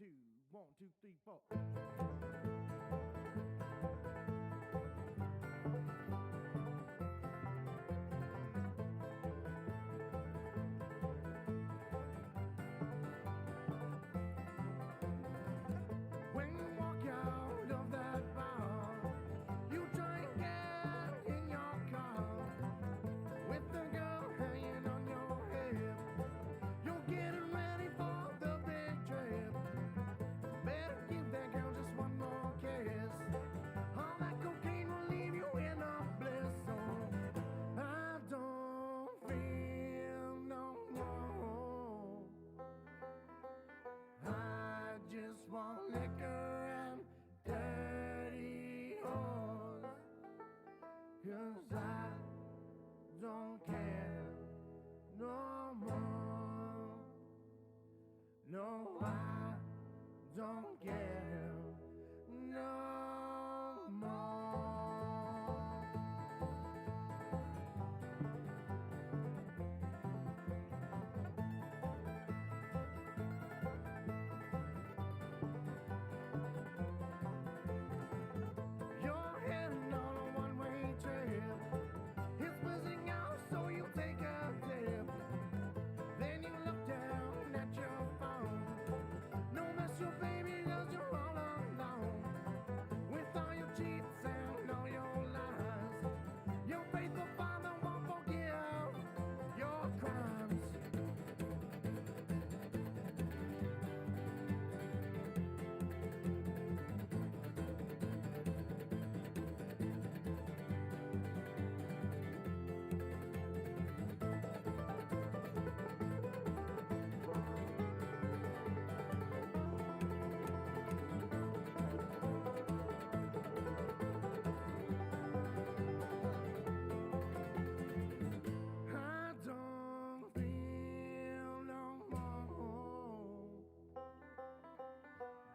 two, 1, 2, 3, 4. When you walk out of that bar, you drink it in your car with the girl hanging on your hip. You're getting ready for the big trip. Better give that girl just one more kiss. All that cocaine will leave you in a bliss. So I don't feel no more. I just want liquor and dirty horse. 'Cause I don't care no more. No, I don't care no more. You're heading on a one-way trip. It's buzzing out, so you take a dip. Then you look down at your phone. No, that's your baby, 'cause you're all alone. With all your cheats and all your lies. Your faithful father won't forgive your crimes. I don't feel no more.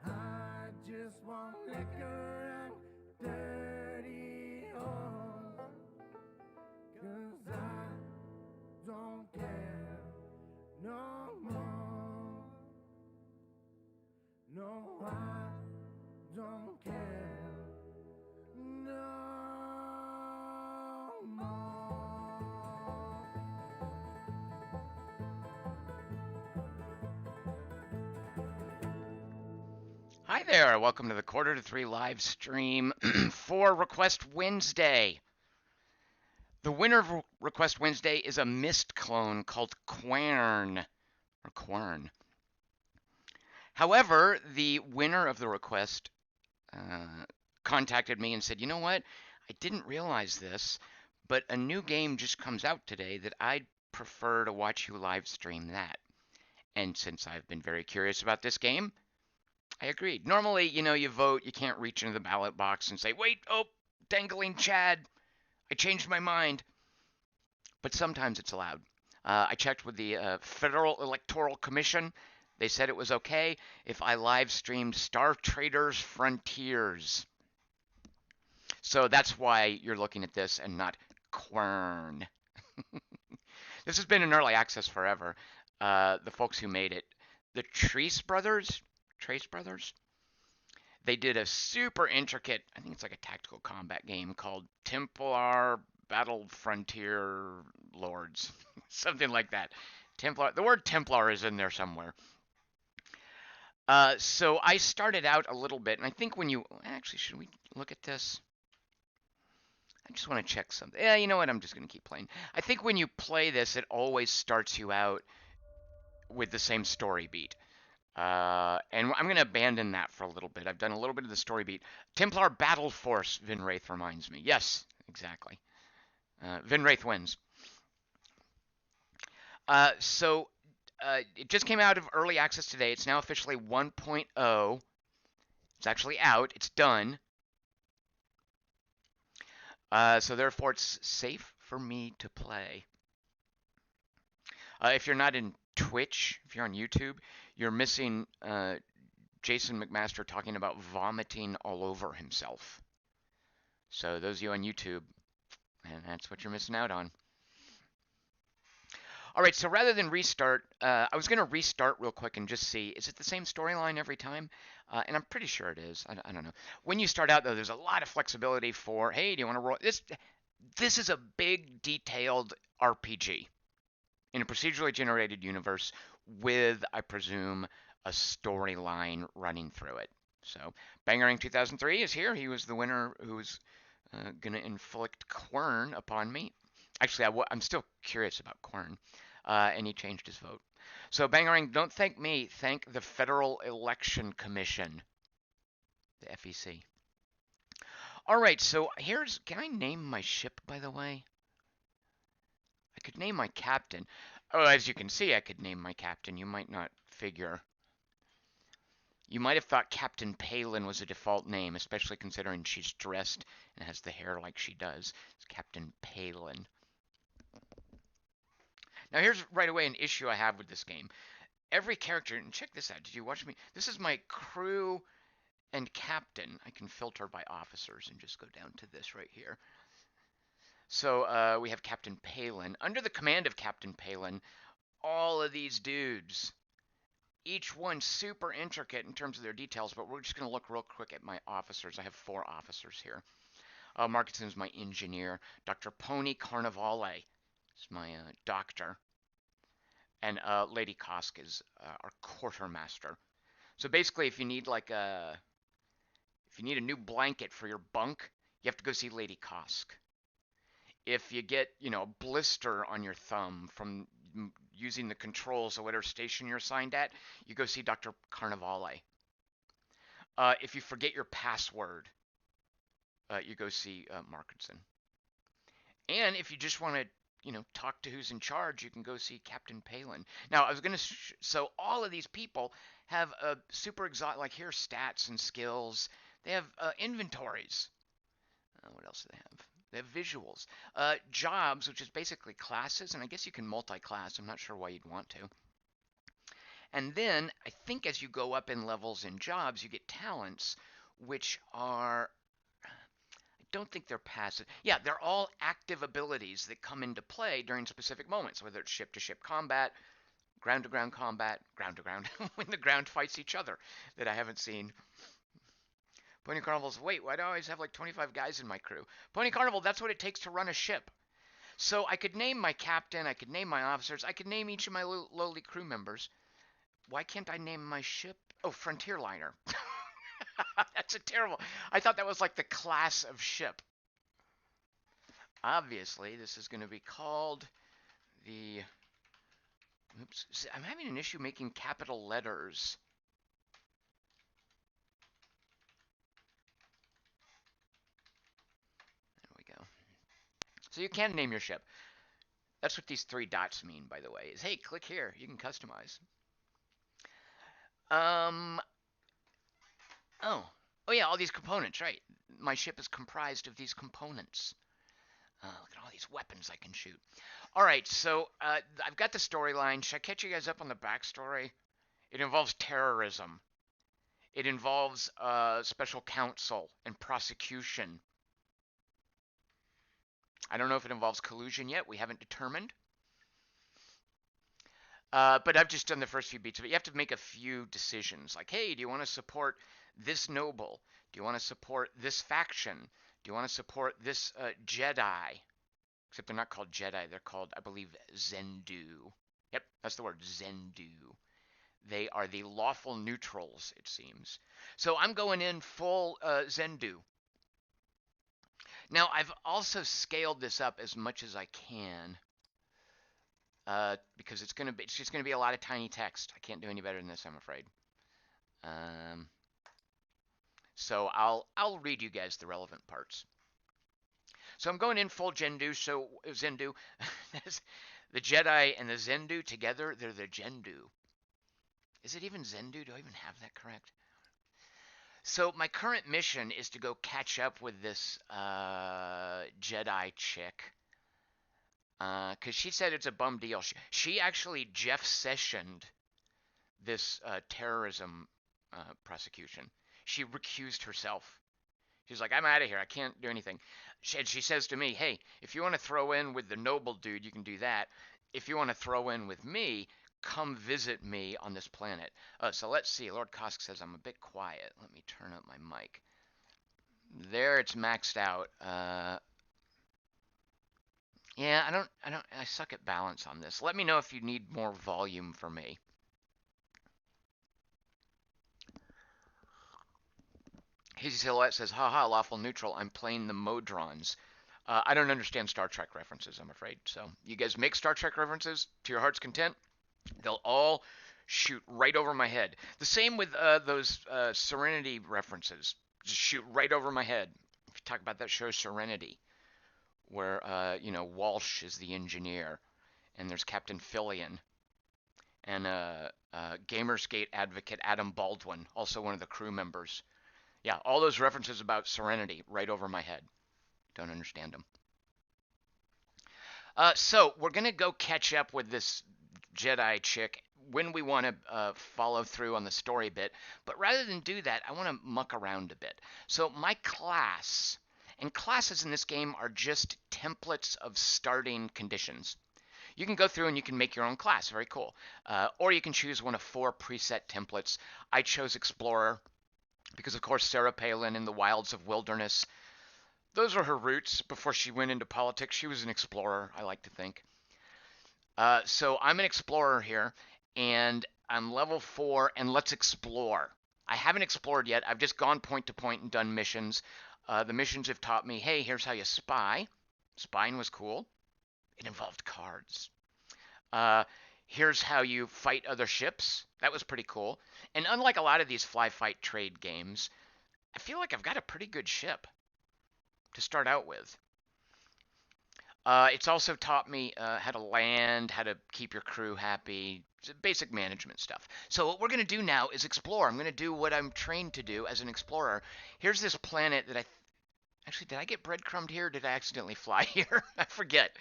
I just want liquor and dirty horse. 'Cause I don't care no more. No, I don't care no more. Hi there, welcome to the Quarter to Three live stream for Request Wednesday. The winner of Request Wednesday is a Mist clone called Quern, or Quern. However, the winner of the request contacted me and said, you know what, I didn't realize this, but a new game just comes out today that I'd prefer to watch you live stream that. And since I've been very curious about this game, I agreed. Normally, you vote, you can't reach into the ballot box and say, wait, oh, dangling Chad, I changed my mind. But sometimes it's allowed. I checked with the Federal Electoral Commission. They said it was okay if I live streamed Star Traders Frontiers. So that's why you're looking at this and not Quern. This has been in early access forever. The folks who made it, the Trace Brothers, they did a super intricate, I think it's like a tactical combat game called Templar Battle Frontier Lords, something like that. Templar, the word Templar is in there somewhere. So I started out a little bit, and I think when you, actually, should we look at this? I just want to check something. Yeah, you know what, I'm just going to keep playing. I think when you play this, it always starts you out with the same story beat. And I'm going to abandon that for a little bit. I've done a little bit of the story beat. Templar Battle Force, Vinwraith reminds me. Yes, exactly. Vinwraith wins. So it just came out of early access today. It's now officially 1.0. It's actually out. It's done. So therefore, it's safe for me to play. If you're not in Twitch, if you're on YouTube, you're missing Jason McMaster talking about vomiting all over himself. So those of you on YouTube, and that's what you're missing out on. All right, so rather than restart, I was going to restart real quick and just see, is it the same storyline every time? And I'm pretty sure it is. I don't know. When you start out, though, there's a lot of flexibility for, hey, do you want to roll? This is a big, detailed RPG in a procedurally generated universe with, I presume, a storyline running through it. So, Bangarang 2003 is here. He was the winner who was going to inflict Quern upon me. Actually, I'm still curious about Quern, and he changed his vote. So, Bangarang, don't thank me. Thank the Federal Election Commission, the FEC. All right, so here's. Can I name my ship, by the way? I could name my captain. Oh, as you can see, I could name my captain. You might not figure. You might have thought Captain Palin was a default name, especially considering she's dressed and has the hair like she does. It's Captain Palin. Now, here's right away an issue I have with this game. Every character, and check this out. Did you watch me? This is my crew and captain. I can filter by officers and just go down to this right here. So we have Captain Palin. Under the command of Captain Palin, all of these dudes, each one super intricate in terms of their details, but we're just going to look real quick at my officers. I have 4 officers here. Markinson's my engineer. Dr. Pony Carnivale is my doctor. And Lady Kosk is our quartermaster. So basically, if you need a new blanket for your bunk, you have to go see Lady Kosk. If you get, a blister on your thumb from using the controls of whatever station you're assigned at, you go see Dr. Carnivale. If you forget your password, you go see Markinson. And if you just want to, talk to who's in charge, you can go see Captain Palin. Now, I was going to, so all of these people have a super exotic, like here, stats and skills. They have inventories. What else do they have? They have visuals. Jobs, which is basically classes, and I guess you can multi-class. I'm not sure why you'd want to. And then, I think as you go up in levels in jobs, you get talents, which are, I don't think they're passive. Yeah, they're all active abilities that come into play during specific moments, whether it's ship-to-ship combat, ground-to-ground combat, ground-to-ground, when the ground fights each other, that I haven't seen. Pony Carnival's, wait, why do I always have like 25 guys in my crew? Pony Carnival, that's what it takes to run a ship. So I could name my captain, I could name my officers, I could name each of my lowly crew members. Why can't I name my ship? Oh, Frontier Liner. That's a terrible. I thought that was like the class of ship. Obviously, this is going to be called the. Oops. I'm having an issue making capital letters. There we go. So you can name your ship. That's what these 3 dots mean, by the way, is, hey, click here. You can customize. Oh. Oh, yeah, all these components, right. My ship is comprised of these components. Look at all these weapons I can shoot. All right, so I've got the storyline. Should I catch you guys up on the backstory? It involves terrorism. It involves special counsel and prosecution. I don't know if it involves collusion yet. We haven't determined. But I've just done the first few beats of it. You have to make a few decisions. Like, hey, do you want to support this noble? Do you want to support this faction? Do you want to support this Jedi? Except they're not called Jedi. They're called, I believe, Zendu. Yep, that's the word, Zendu. They are the lawful neutrals, it seems. So I'm going in full Zendu. Now, I've also scaled this up as much as I can. Because it's just gonna be a lot of tiny text. I can't do any better than this, I'm afraid. So I'll read you guys the relevant parts. So I'm going in full Zendu. So Zendu, the Jedi and the Zendu together, they're the Jendu. Is it even Zendu? Do I even have that correct? So my current mission is to go catch up with this Jedi chick. Because she said it's a bum deal. She actually Jeff Sessioned this terrorism prosecution. She recused herself. She's like, I'm out of here. I can't do anything. She says to me, hey, if you want to throw in with the noble dude, you can do that. if you want to throw in with me, come visit me on this planet. So let's see. Lord Kosk says I'm a bit quiet. Let me turn up my mic. There, it's maxed out. Yeah, I suck at balance on this. Let me know if you need more volume for me. Hazy Silhouette says, haha, lawful neutral. I'm playing the Modrons. I don't understand Star Trek references, I'm afraid. So, you guys make Star Trek references to your heart's content. They'll all shoot right over my head. The same with those Serenity references. Just shoot right over my head. If you talk about that show Serenity, where Walsh is the engineer, and there's Captain Fillion, and Gamersgate advocate Adam Baldwin, also one of the crew members. Yeah, all those references about Serenity right over my head. Don't understand them. So we're gonna go catch up with this Jedi chick when we want to follow through on the story bit. But rather than do that, I want to muck around a bit. So my class, and classes in this game are just templates of starting conditions. You can go through and you can make your own class. Very cool. Or you can choose one of 4 preset templates. I chose Explorer because, of course, Sarah Palin in the wilds of wilderness. Those were her roots before she went into politics. She was an explorer, I like to think. So I'm an explorer here, and I'm level 4, and let's explore. I haven't explored yet. I've just gone point to point and done missions. The missions have taught me, hey, here's how you spy. Spying was cool. It involved cards. Uh, Here's how you fight other ships. That was pretty cool. And unlike a lot of these fly fight trade games, I feel like I've got a pretty good ship to start out with. It's also taught me how to land, how to keep your crew happy, basic management stuff. So what we're going to do now is explore. I'm going to do what I'm trained to do as an explorer. Here's this planet that actually, did I get breadcrumbed here? Or did I accidentally fly here? I forget.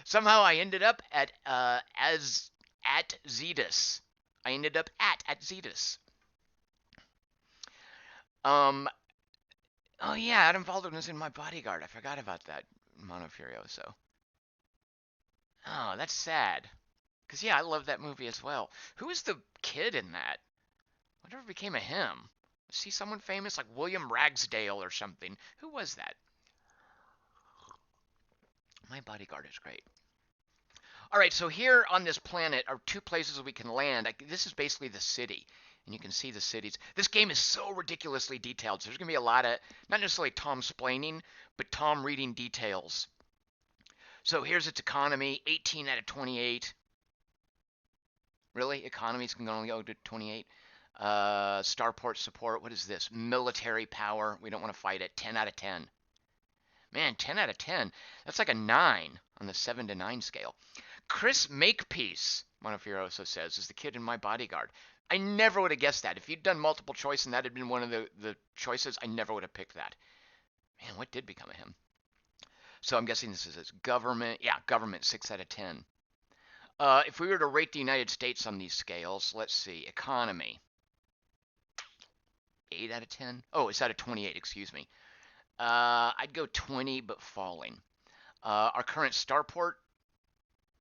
Somehow I ended up at Zetus. I ended up at Zetus. Um. Oh yeah, Adam Baldwin was in my bodyguard. I forgot about that, Monofurioso. Oh, that's sad. Cause yeah, I love that movie as well. Who was the kid in that? Whatever became of him? Was he someone famous like William Ragsdale or something? Who was that? My bodyguard is great. All right, so here on this planet are 2 places we can land. This is basically the city, and you can see the cities. This game is so ridiculously detailed, so there's going to be a lot of, not necessarily Tom splaining, but Tom reading details. So here's its economy, 18 out of 28. Really? Economies can only go to 28? Starport support, what is this? Military power, we don't want to fight it, 10 out of 10. Man, 10 out of 10. That's like a 9 on the 7 to 9 scale. Chris Makepeace, Monofurioso says, is the kid in my bodyguard. I never would have guessed that. If you'd done multiple choice and that had been one of the choices, I never would have picked that. Man, what did become of him? So I'm guessing this is his government. Yeah, government, 6 out of 10. If we were to rate the United States on these scales, let's see. Economy. 8 out of 10? Oh, it's out of 28, excuse me. I'd go 20, but falling. Our current starport,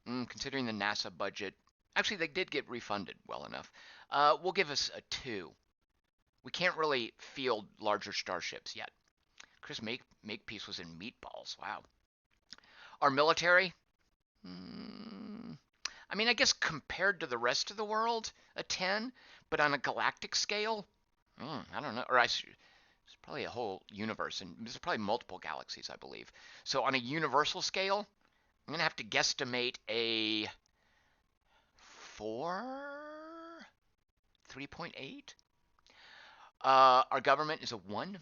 considering the NASA budget, actually they did get refunded well enough. Will give us a 2. We can't really field larger starships yet. Chris Makepeace was in Meatballs. Wow. Our military, I mean, I guess compared to the rest of the world, a 10, but on a galactic scale, I don't know. Or it's probably a whole universe, and there's probably multiple galaxies, I believe. So on a universal scale, I'm going to have to guesstimate a 4? 3.8? Our government is a 1.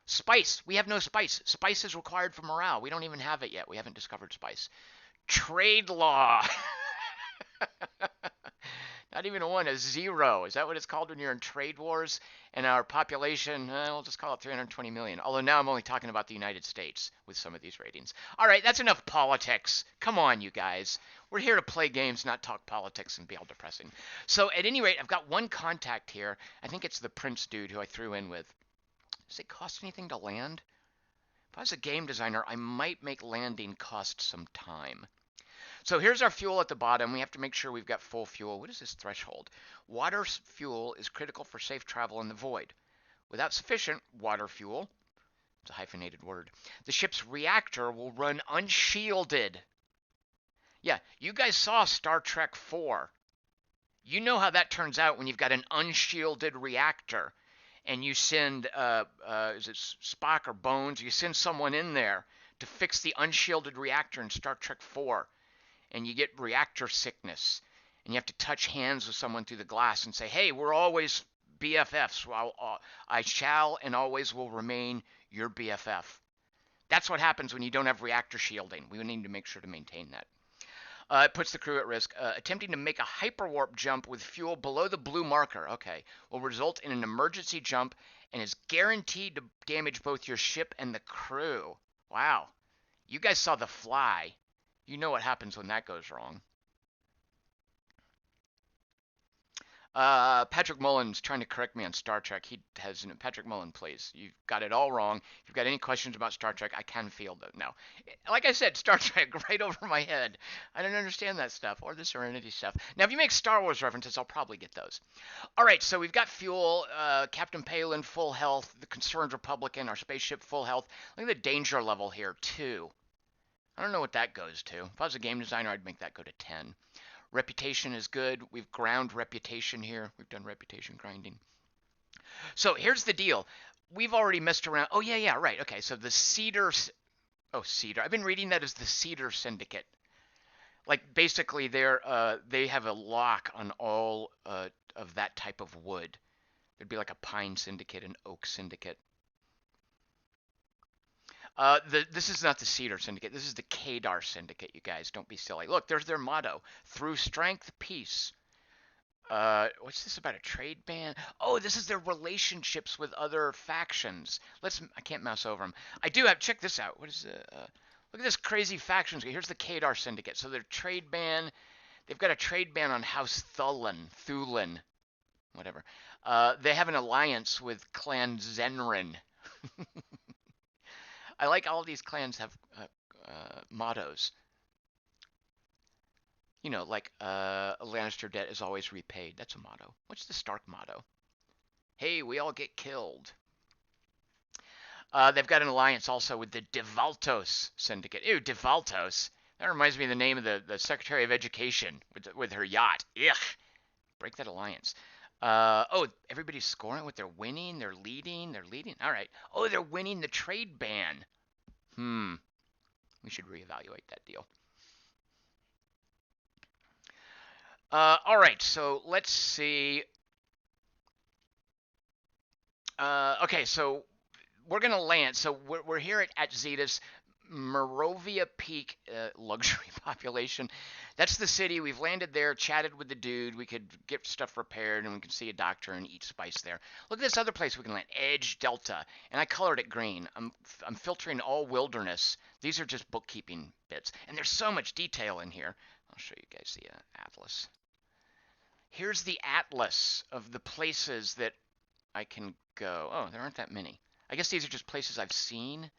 Spice. We have no spice. Spice is required for morale. We don't even have it yet. We haven't discovered spice. Trade law. Not even a 1, a 0. Is that what it's called when you're in trade wars? And our population, we'll just call it 320 million. Although now I'm only talking about the United States with some of these ratings. All right, that's enough politics. Come on, you guys. We're here to play games, not talk politics and be all depressing. So at any rate, I've got one contact here. I think it's the Prince dude who I threw in with. Does it cost anything to land? If I was a game designer, I might make landing cost some time. So here's our fuel at the bottom. We have to make sure we've got full fuel. What is this threshold? Water fuel is critical for safe travel in the void. Without sufficient water fuel, it's a hyphenated word, the ship's reactor will run unshielded. Yeah, you guys saw Star Trek 4. You know how that turns out when you've got an unshielded reactor and you send, is it Spock or Bones? You send someone in there to fix the unshielded reactor in Star Trek 4, and you get reactor sickness, and you have to touch hands with someone through the glass and say, hey, we're always BFFs. Well, I shall and always will remain your BFF. That's what happens when you don't have reactor shielding. We need to make sure to maintain that. It puts the crew at risk. Attempting to make a hyperwarp jump with fuel below the blue marker, okay, will result in an emergency jump and is guaranteed to damage both your ship and the crew. Wow. You guys saw The Fly. You know what happens when that goes wrong. Patrick Mullen's trying to correct me on Star Trek. He has Patrick Mullen, please. You've got it all wrong. If you've got any questions about Star Trek, I can field them. No, like I said, Star Trek right over my head. I don't understand that stuff or the Serenity stuff. Now, if you make Star Wars references, I'll probably get those. All right, so we've got fuel. Captain Palin, full health. The Concerned Republican, our spaceship, full health. Look at the danger level here, 2. I don't know what that goes to. If I was a game designer, I'd make that go to 10. Reputation is good. We've ground reputation here. We've done reputation grinding. So here's the deal. We've already messed around. Oh, yeah, right. Okay, so the Cedar. Oh, Cedar. I've been reading that as the Cedar Syndicate. Like, basically, they have a lock on all of that type of wood. There'd be like a Pine Syndicate, an Oak Syndicate. This is not the Cedar Syndicate. This is the Kadar Syndicate, you guys. Don't be silly. Look, there's their motto. Through strength, peace. What's this about a trade ban? Oh, this is their relationships with other factions. I can't mouse over them. I do have, check this out. What is it? Look at this crazy factions. Here's the Kadar Syndicate. So their trade ban, they've got a trade ban on House Thulin, whatever. They have an alliance with Clan Zenrin. I like all these clans have mottos. You know, like a Lannister debt is always repaid. That's a motto. What's the Stark motto? Hey, we all get killed. They've got an alliance also with the Devaltos Syndicate. Ew, Devaltos. That reminds me of the name of the Secretary of Education with her yacht. Ugh. Break that alliance. Oh, everybody's scoring what they're winning. They're leading. All right. Oh, they're winning the trade ban. We should reevaluate that deal. All right, so let's see. Okay, so we're gonna land. So we're here at Zetas, Morovia Peak luxury population. That's the city. We've landed there, chatted with the dude. We could get stuff repaired, and we can see a doctor and eat spice there. Look at this other place we can land, Edge Delta, and I colored it green. I'm filtering all wilderness. These are just bookkeeping bits, and there's so much detail in here. I'll show you guys the atlas. Here's the atlas of the places that I can go. Oh, there aren't that many. I guess these are just places I've seen.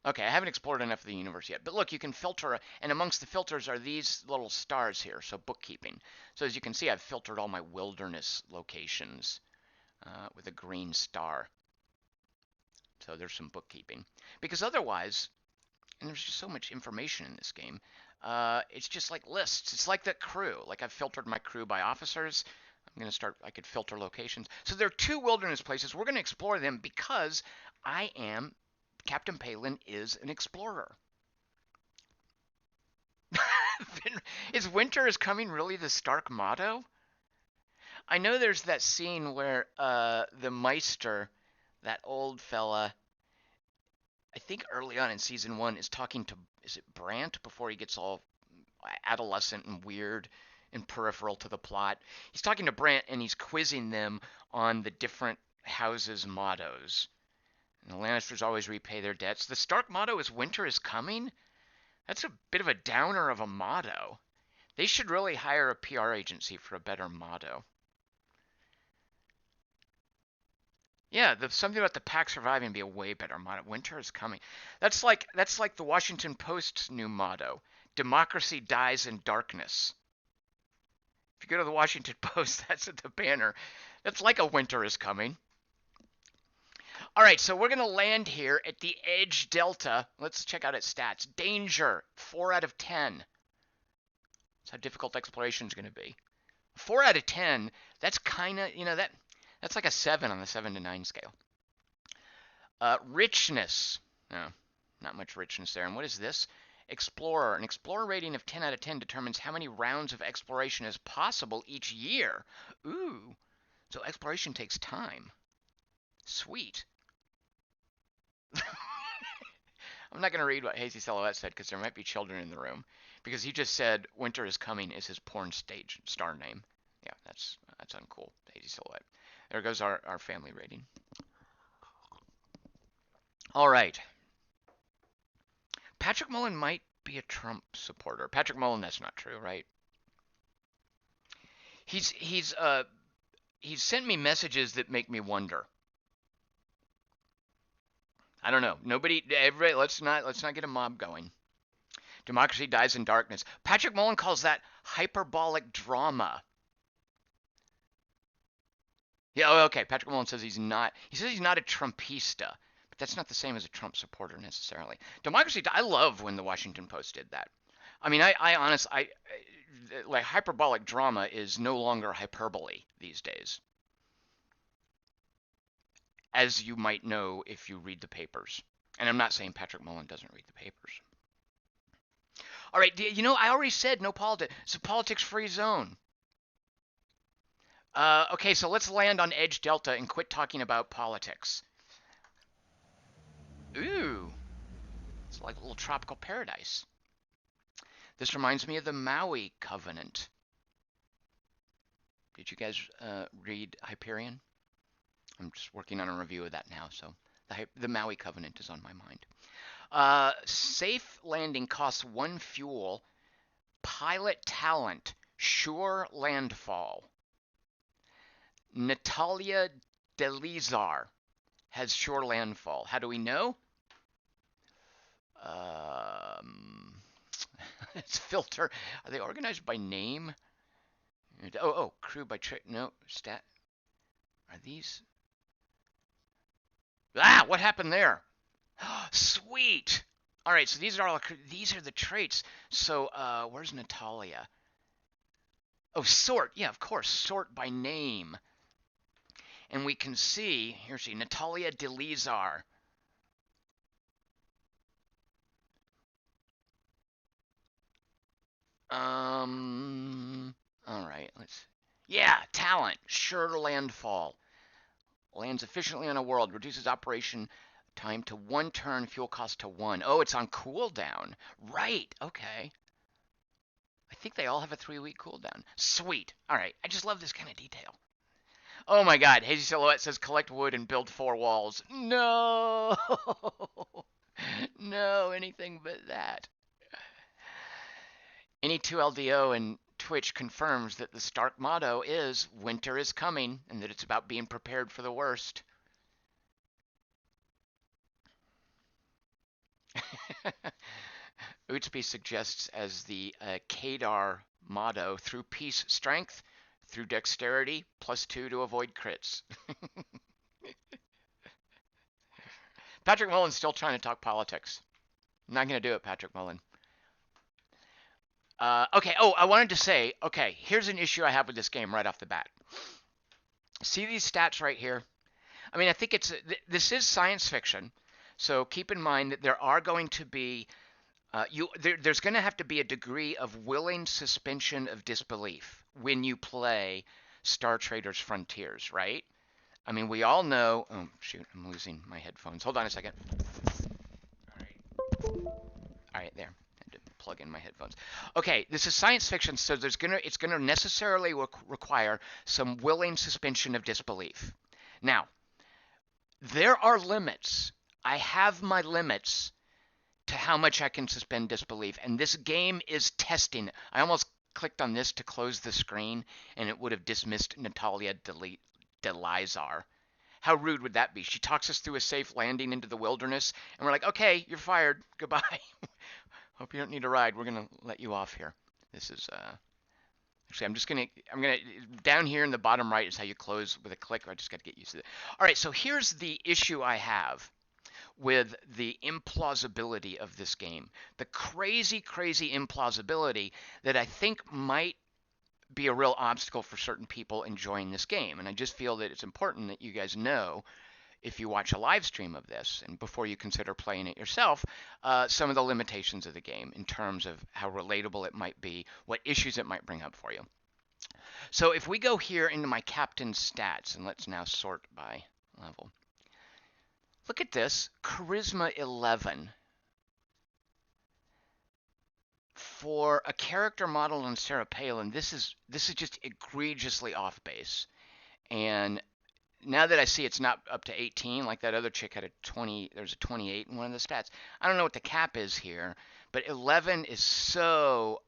Okay, I haven't explored enough of the universe yet. But look, you can filter, and amongst the filters are these little stars here, so bookkeeping. So as you can see, I've filtered all my wilderness locations with a green star. So there's some bookkeeping. Because otherwise, and there's just so much information in this game, it's just like lists. It's like the crew. Like I've filtered my crew by officers. I'm going to start, I could filter locations. So there are 2 wilderness places. We're going to explore them because Captain Palin is an explorer. Is winter is coming really the Stark motto? I know there's that scene where the Meister, that old fella, I think early on in season 1, is talking to, is it Brant before he gets all adolescent and weird and peripheral to the plot? He's talking to Brant and he's quizzing them on the different houses' mottos. And the Lannisters always repay their debts. The Stark motto is winter is coming? That's a bit of a downer of a motto. They should really hire a PR agency for a better motto. Yeah, something about the pack surviving be a way better motto. Winter is coming. That's like the Washington Post's new motto. Democracy dies in darkness. If you go to the Washington Post, that's at the banner. That's like a winter is coming. All right, so we're going to land here at the Edge Delta. Let's check out its stats. Danger, 4 out of 10. That's how difficult exploration is going to be. 4 out of 10, that's kind of, that's like a 7 on the 7 to 9 scale. Richness. No, not much richness there. And what is this? Explorer. An explorer rating of 10 out of 10 determines how many rounds of exploration is possible each year. Ooh. So exploration takes time. Sweet. I'm not going to read what Hazy Silhouette said because there might be children in the room. Because he just said Winter is Coming is his porn stage star name. Yeah, that's uncool, Hazy Silhouette. There goes our family rating. All right. Patrick Mullen might be a Trump supporter. Patrick Mullen, that's not true, right? He's sent me messages that make me wonder. I don't know. Everybody, let's not get a mob going. Democracy dies in darkness. Patrick Mullen calls that hyperbolic drama. Yeah, okay. Patrick Mullen says he's not. He says he's not a Trumpista, but that's not the same as a Trump supporter necessarily. Democracy. I love when the Washington Post did that. I mean, I honestly, like hyperbolic drama is no longer hyperbole these days, as you might know if you read the papers. And I'm not saying Patrick Mullen doesn't read the papers. All right, I already said no politics. It's a politics-free zone. Okay, so let's land on Edge Delta and quit talking about politics. Ooh, it's like a little tropical paradise. This reminds me of the Maui Covenant. Did you guys read Hyperion? I'm just working on a review of that now, so the Maui Covenant is on my mind. Safe landing costs 1 fuel. Pilot talent, sure landfall. Natalia Delizar has sure landfall. How do we know? It's filter. Are they organized by name? Oh, crew by trick. No, stat. Are these? Ah, what happened there? Sweet. All right, so these are the traits. So where's Natalia? Oh, sort. Yeah, of course, sort by name. And we can see, here's she, Natalia Delizar. All right, yeah, talent, sure landfall. Lands efficiently on a world, reduces operation time to 1 turn, fuel cost to 1. Oh, it's on cooldown. Right, okay. I think they all have a 3-week cooldown. Sweet. All right, I just love this kind of detail. Oh my god, Hazy Silhouette says collect wood and build 4 walls. No! No, anything but that. Any 2LDO and Twitch confirms that the Stark motto is winter is coming and that it's about being prepared for the worst. Utsby suggests as the Kadar motto, through peace strength, through dexterity, +2 to avoid crits. Patrick Mullen's still trying to talk politics. I'm not going to do it, Patrick Mullen. Okay, I wanted to say, okay, here's an issue I have with this game right off the bat. See these stats right here? I mean, I think this is science fiction, so keep in mind that there are going to be, there's going to have to be a degree of willing suspension of disbelief when you play Star Traders Frontiers, right? I mean, we all know, oh shoot, I'm losing my headphones. Hold on a second. All right, there. Plug in my headphones. Okay, this is science fiction, so it's gonna necessarily require some willing suspension of disbelief. Now, there are limits. I have my limits to how much I can suspend disbelief, and this game is testing. I almost clicked on this to close the screen, and it would have dismissed Natalia Delizar. How rude would that be? She talks us through a safe landing into the wilderness, and we're like, okay, you're fired. Goodbye. Hope you don't need a ride. We're gonna let you off here. This is actually, I'm gonna down here in the bottom right is how you close with a click. I just got to get used to it. All right, so here's the issue I have with the implausibility of this game. The crazy, crazy implausibility that I think might be a real obstacle for certain people enjoying this game. And I just feel that it's important that you guys know, if you watch a live stream of this and before you consider playing it yourself, some of the limitations of the game in terms of how relatable it might be, what issues it might bring up for you. So if we go here into my captain stats, and let's now sort by level. Look at this, Charisma 11. For a character model on Sarah Palin, this is just egregiously off base. And now that I see it's not up to 18, like that other chick had a 20, there's a 28 in one of the stats. I don't know what the cap is here, but 11 is so,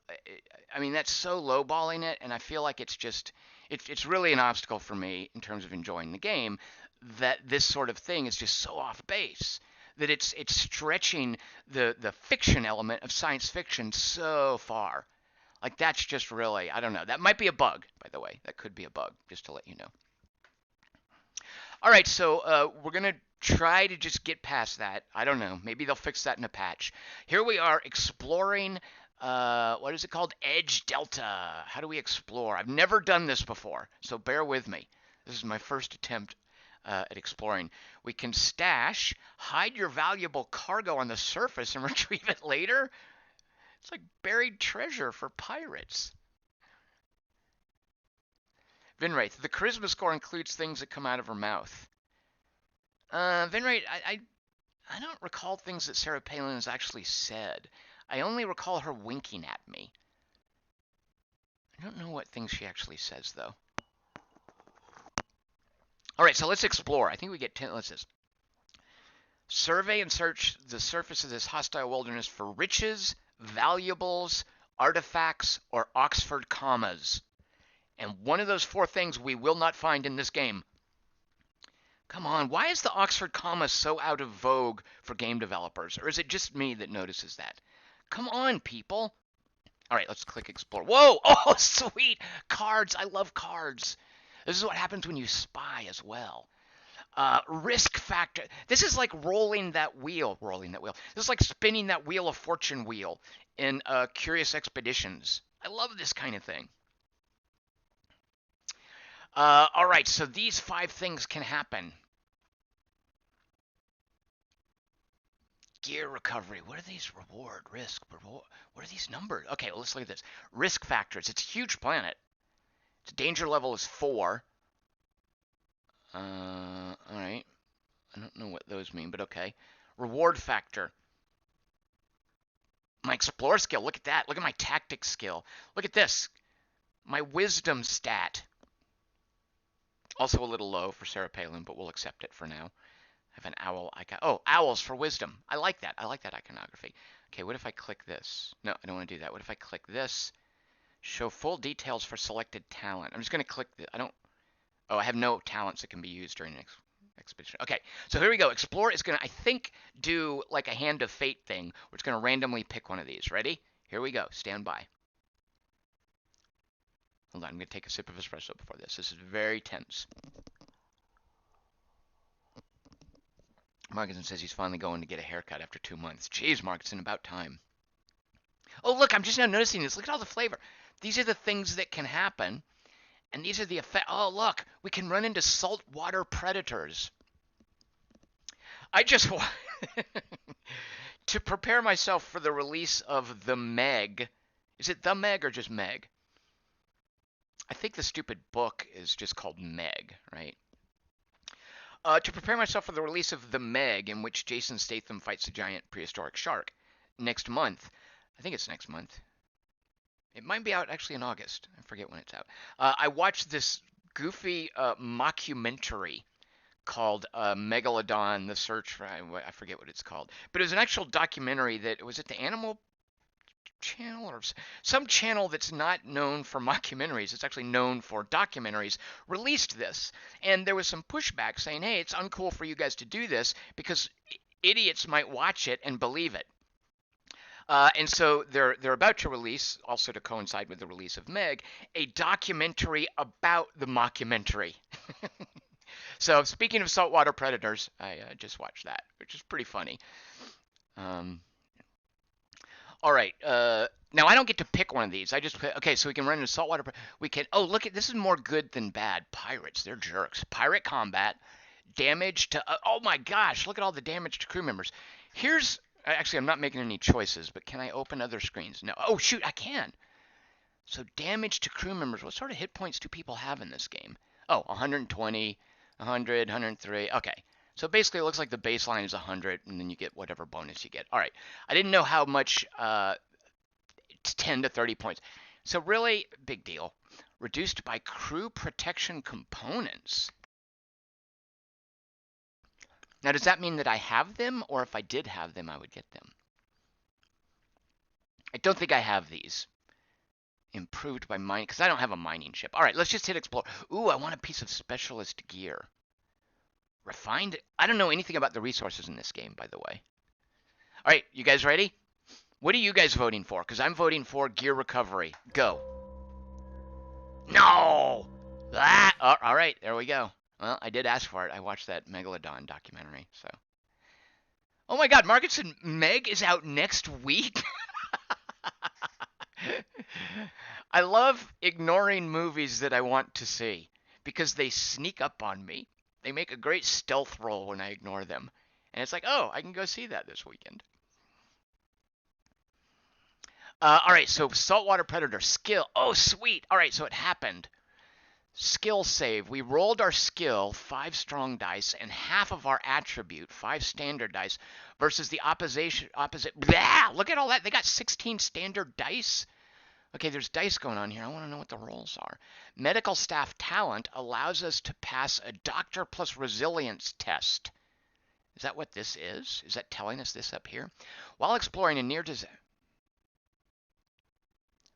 I mean, that's so lowballing it, and I feel like it's really an obstacle for me in terms of enjoying the game, that this sort of thing is just so off base that it's stretching the fiction element of science fiction so far. Like that's just really, I don't know. That might be a bug, by the way. That could be a bug, just to let you know. All right, so we're going to try to just get past that. I don't know. Maybe they'll fix that in a patch. Here we are exploring, what is it called? Edge Delta. How do we explore? I've never done this before, so bear with me. This is my first attempt at exploring. We can stash, hide your valuable cargo on the surface and retrieve it later. It's like buried treasure for pirates. Vinwraith, the charisma score includes things that come out of her mouth. Vinwraith, I don't recall things that Sarah Palin has actually said. I only recall her winking at me. I don't know what things she actually says, though. All right, so let's explore. I think we get 10. Let's just survey and search the surface of this hostile wilderness for riches, valuables, artifacts, or Oxford commas. And one of those four things we will not find in this game. Come on, why is the Oxford comma so out of vogue for game developers? Or is it just me that notices that? Come on, people. All right, let's click explore. Whoa, oh, sweet. Cards, I love cards. This is what happens when you spy as well. Risk factor. This is like rolling that wheel. This is like spinning that Wheel of Fortune wheel in Curious Expeditions. I love this kind of thing. All right, so these 5 things can happen. Gear recovery. What are these? Reward, risk, reward. What are these numbered? Okay, well, let's look at this. Risk factors. It's a huge planet. Its danger level is 4. All right. I don't know what those mean, but okay. Reward factor. My explore skill. Look at that. Look at my tactics skill. Look at this. My wisdom stat. Also a little low for Sarah Palin, but we'll accept it for now. I have an owl icon. Oh, owls for wisdom. I like that. I like that iconography. Okay, what if I click this? No, I don't want to do that. What if I click this? Show full details for selected talent. I'm just going to click the, oh, I have no talents that can be used during an expedition. Okay, so here we go. Explore is going to, I think, do like a Hand of Fate thing, where it's going to randomly pick one of these. Ready? Here we go. Stand by. Hold on, I'm going to take a sip of espresso before this. This is very tense. Markinson says he's finally going to get a haircut after 2 months. Jeez, Markinson, about time. Oh, look, I'm just now noticing this. Look at all the flavor. These are the things that can happen, and these are the effects. Oh, look, we can run into saltwater predators. I just want to prepare myself for the release of The Meg. Is it The Meg or just Meg? I think the stupid book is just called Meg, right? To prepare myself for the release of The Meg, in which Jason Statham fights a giant prehistoric shark next month. I think it's next month. It might be out actually in August. I forget when it's out. I watched this goofy mockumentary called Megalodon, The Search for, I forget what it's called. But it was an actual documentary that, was it the Animal channel or some channel that's not known for mockumentaries, it's actually known for documentaries, released this. And there was some pushback saying, hey, it's uncool for you guys to do this because idiots might watch it and believe it. And so they're about to release, also to coincide with the release of Meg, a documentary about the mockumentary. So speaking of saltwater predators, I just watched that, which is pretty funny. Um, all right. Now I don't get to pick one of these. I just okay. So we can run into saltwater. We can. Oh, look at this is more good than bad. Pirates, they're jerks. Pirate combat, damage to. Oh my gosh! Look at all the damage to crew members. Here's actually I'm not making any choices, but can I open other screens? No. Oh shoot, I can. So damage to crew members. What sort of hit points do people have in this game? Oh, 120, 100, 103. Okay. So basically, it looks like the baseline is 100, and then you get whatever bonus you get. All right. I didn't know how much 10 to 30 points. So really, big deal. Reduced by crew protection components. Now, does that mean that I have them, or if I did have them, I would get them? I don't think I have these. Improved by mining, because I don't have a mining ship. All right, let's just hit explore. Ooh, I want a piece of specialist gear. Refined? I don't know anything about the resources in this game, by the way. All right, you guys ready? What are you guys voting for? Because I'm voting for gear recovery. Go. No! Ah, oh, all right, there we go. Well, I did ask for it. I watched that Megalodon documentary, so. Oh my God, Marcus and Meg is out next week? I love ignoring movies that I want to see because they sneak up on me. They make a great stealth roll when I ignore them. And it's like, oh, I can go see that this weekend. All right, so saltwater predator skill. Oh, sweet. All right, so it happened. Skill save. We rolled our skill, 5 strong dice, and half of our attribute, 5 standard dice, versus the opposite. Blah! Look at all that. They got 16 standard dice. Okay, there's dice going on here. I want to know what the rolls are. Medical staff talent allows us to pass a doctor plus resilience test. Is that what this is? Is that telling us this up here? While exploring a near disaster.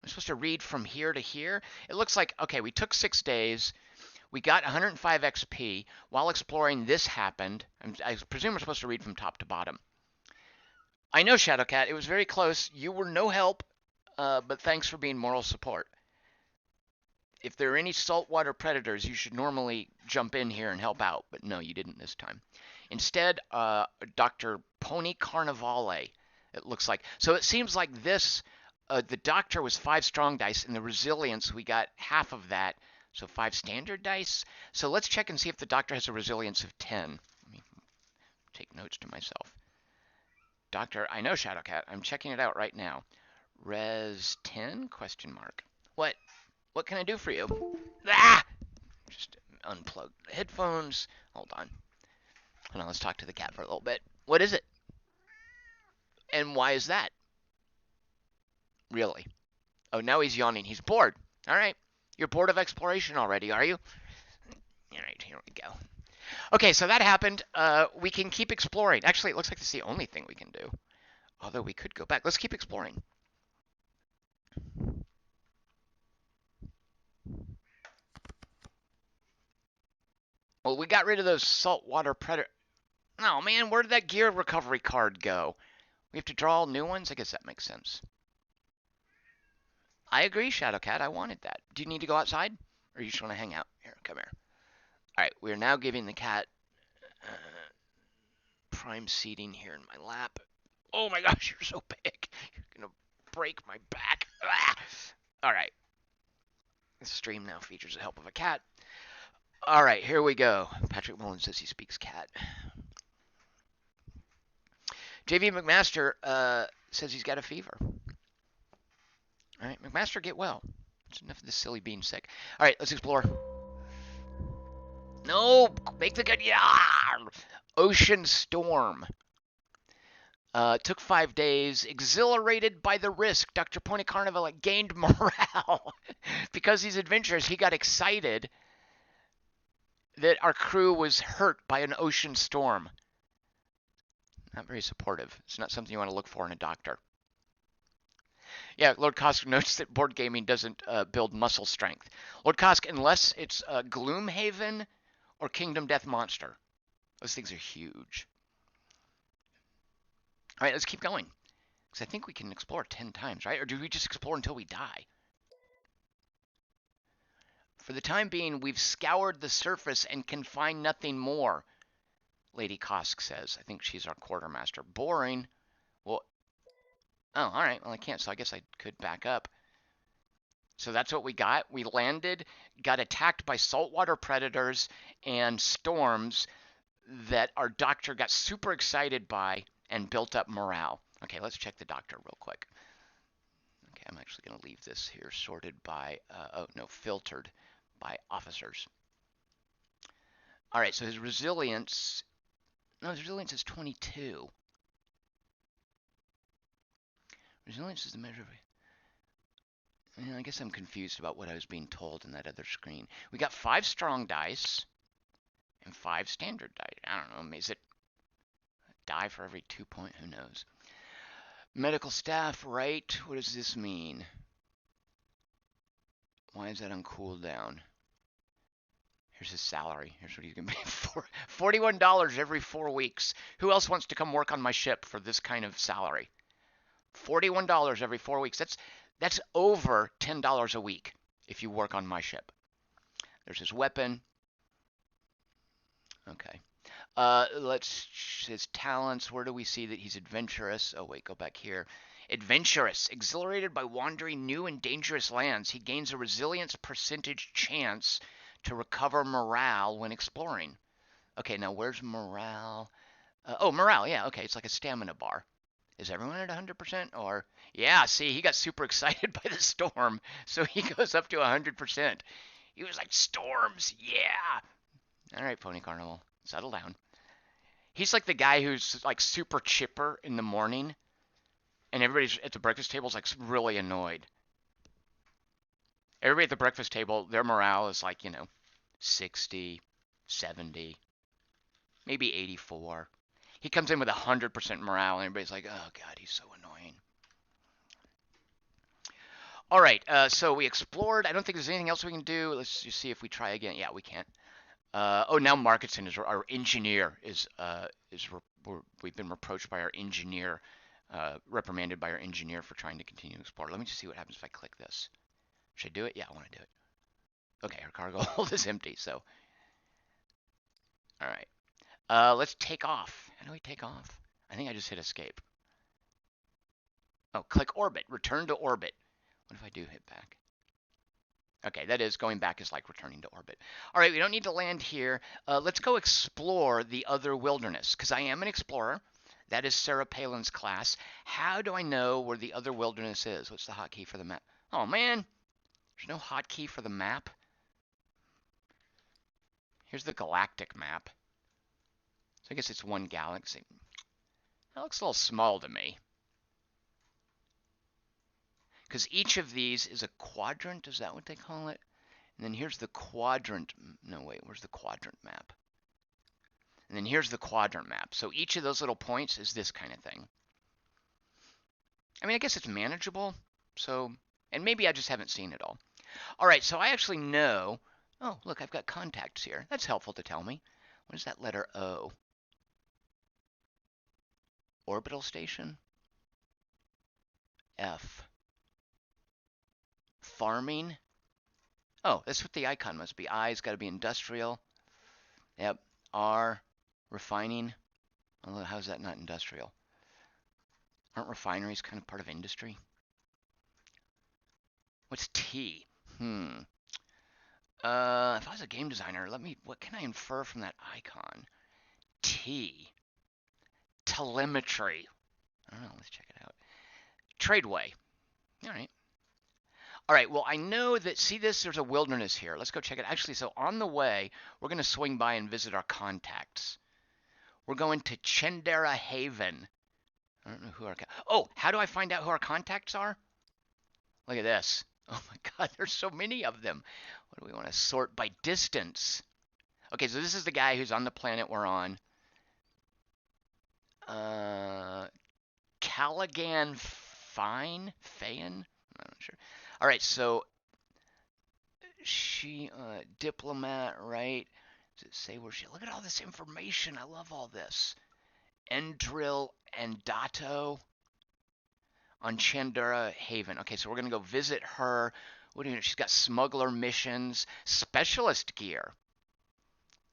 I'm supposed to read from here to here. It looks like, okay, we took 6 days. We got 105 XP. While exploring, this happened. I presume we're supposed to read from top to bottom. I know, Shadowcat. It was very close. You were no help. But thanks for being moral support. If there are any saltwater predators, you should normally jump in here and help out, but no, you didn't this time. Instead, Dr. Pony Carnivale, it looks like. So it seems like this, the doctor was 5 strong dice, and the resilience, we got half of that, so 5 standard dice. So let's check and see if the doctor has a resilience of 10. Let me take notes to myself. Doctor, I know Shadowcat. I'm checking it out right now. Res 10? Question mark. What? What can I do for you? Ah! Just unplug the headphones. Hold on. Hold on, let's talk to the cat for a little bit. What is it? And why is that? Really? Oh, now he's yawning. He's bored. All right. You're bored of exploration already, are you? All right, here we go. Okay, so that happened. We can keep exploring. Actually, it looks like this is the only thing we can do. Although we could go back. Let's keep exploring. Well, we got rid of those saltwater predator. Oh man, where did that gear recovery card go? We have to draw all new ones? I guess that makes sense. I agree, Shadowcat. I wanted that. Do you need to go outside? Or you just want to hang out? Here, come here. Alright, we're now giving the cat prime seating here in my lap. Oh my gosh, you're so big. You're going to break my back. Ah! Alright. This stream now features the help of a cat. All right, here we go. Patrick Mullen says he speaks cat. JV McMaster says he's got a fever. All right, McMaster, get well. It's enough of this silly being sick. All right, let's explore. No, make the good. Yeah. Ocean Storm. Took 5 days. Exhilarated by the risk, Dr. Pony Carnival gained morale. Because he's adventurous, he got excited that our crew was hurt by an ocean storm. Not very supportive. It's not something you want to look for in a doctor. Yeah, Lord Kosk notes that board gaming doesn't build muscle strength. Lord Kosk, unless it's Gloomhaven or Kingdom Death Monster. Those things are huge. All right, let's keep going. Because I think we can explore 10 times, right? Or do we just explore until we die? For the time being, we've scoured the surface and can find nothing more, Lady Kosk says. I think she's our quartermaster. Boring. Well, oh, all right. Well, I can't, so I guess I could back up. So that's what we got. We landed, got attacked by saltwater predators and storms that our doctor got super excited by and built up morale. Okay, let's check the doctor real quick. Okay, I'm actually going to leave this here sorted by, oh no, filtered by officers. All right, so his resilience, no, his resilience is 22. Resilience is the measure of, I guess I'm confused about what I was being told in that other screen. We got 5 strong dice and 5 standard dice. I don't know, is it a die for every 2 point? Who knows? Medical staff, right? What does this mean? Why is that on cooldown? Here's his salary. Here's what he's going to be for. $41 every 4 weeks. Who else wants to come work on my ship for this kind of salary? $41 every 4 weeks. That's over $10 a week if you work on my ship. There's his weapon. Okay. His talents. Where do we see that he's adventurous? Oh, wait, go back here. Adventurous. Exhilarated by wandering new and dangerous lands, he gains a resilience percentage chance to recover morale when exploring. Okay, now where's morale? Oh, morale. Yeah, okay. It's like a stamina bar. Is everyone at 100%? Or, yeah, see, he got super excited by the storm, so he goes up to 100%. He was like, storms, yeah. All right, Pony Carnival, settle down. He's like the guy who's like super chipper in the morning, and everybody's at the breakfast table is like really annoyed. Everybody at the breakfast table, their morale is like, 60, 70, maybe 84. He comes in with 100% morale, and everybody's like, oh, God, he's so annoying. All right, so we explored. I don't think there's anything else we can do. Let's just see if we try again. Yeah, we can't. Oh, now Marketson is our engineer. We've been reproached by our engineer, reprimanded by our engineer for trying to continue to explore. Let me just see what happens if I click this. Should I do it? Yeah, I want to do it. Okay, our cargo hold is empty, so. All right. Let's take off. How do we take off? I think I just hit escape. Oh, click orbit. Return to orbit. What if I do hit back? Okay, that is, going back is like returning to orbit. All right, we don't need to land here. Let's go explore the other wilderness, because I am an explorer. That is Sarah Palin's class. How do I know where the other wilderness is? What's the hotkey for the map? Oh, man. There's no hotkey for the map. Here's the galactic map. So I guess it's one galaxy. That looks a little small to me. Because each of these is a quadrant. Is that what they call it? And then here's the quadrant. No, wait, where's the quadrant map? And then here's the quadrant map. So each of those little points is this kind of thing. I mean, I guess it's manageable. So, and maybe I just haven't seen it all. All right, so I actually know. Oh, look, I've got contacts here. That's helpful to tell me. What is that letter O? Orbital station? F. Farming? Oh, that's what the icon must be. I's got to be industrial. Yep. R. Refining. Although, how's that not industrial? Aren't refineries kind of part of industry? What's T? If I was a game designer, what can I infer from that icon? T. Telemetry. I don't know, let's check it out. Tradeway. All right. All right, well, I know that, see this, there's a wilderness here. Let's go check it. Actually, so on the way, we're going to swing by and visit our contacts. We're going to Chendera Haven. I don't know who our... Oh, how do I find out who our contacts are? Look at this. Oh my God, there's so many of them. What do we want to sort by distance? Okay, so this is the guy who's on the planet we're on. Callaghan Fayin? I'm not sure. All right, so she, diplomat, right? Does it say where she? Look at all this information. I love all this. Endril and Dato on Chandura Haven. Okay, so we're gonna go visit her. What do you know? She's got smuggler missions, specialist gear.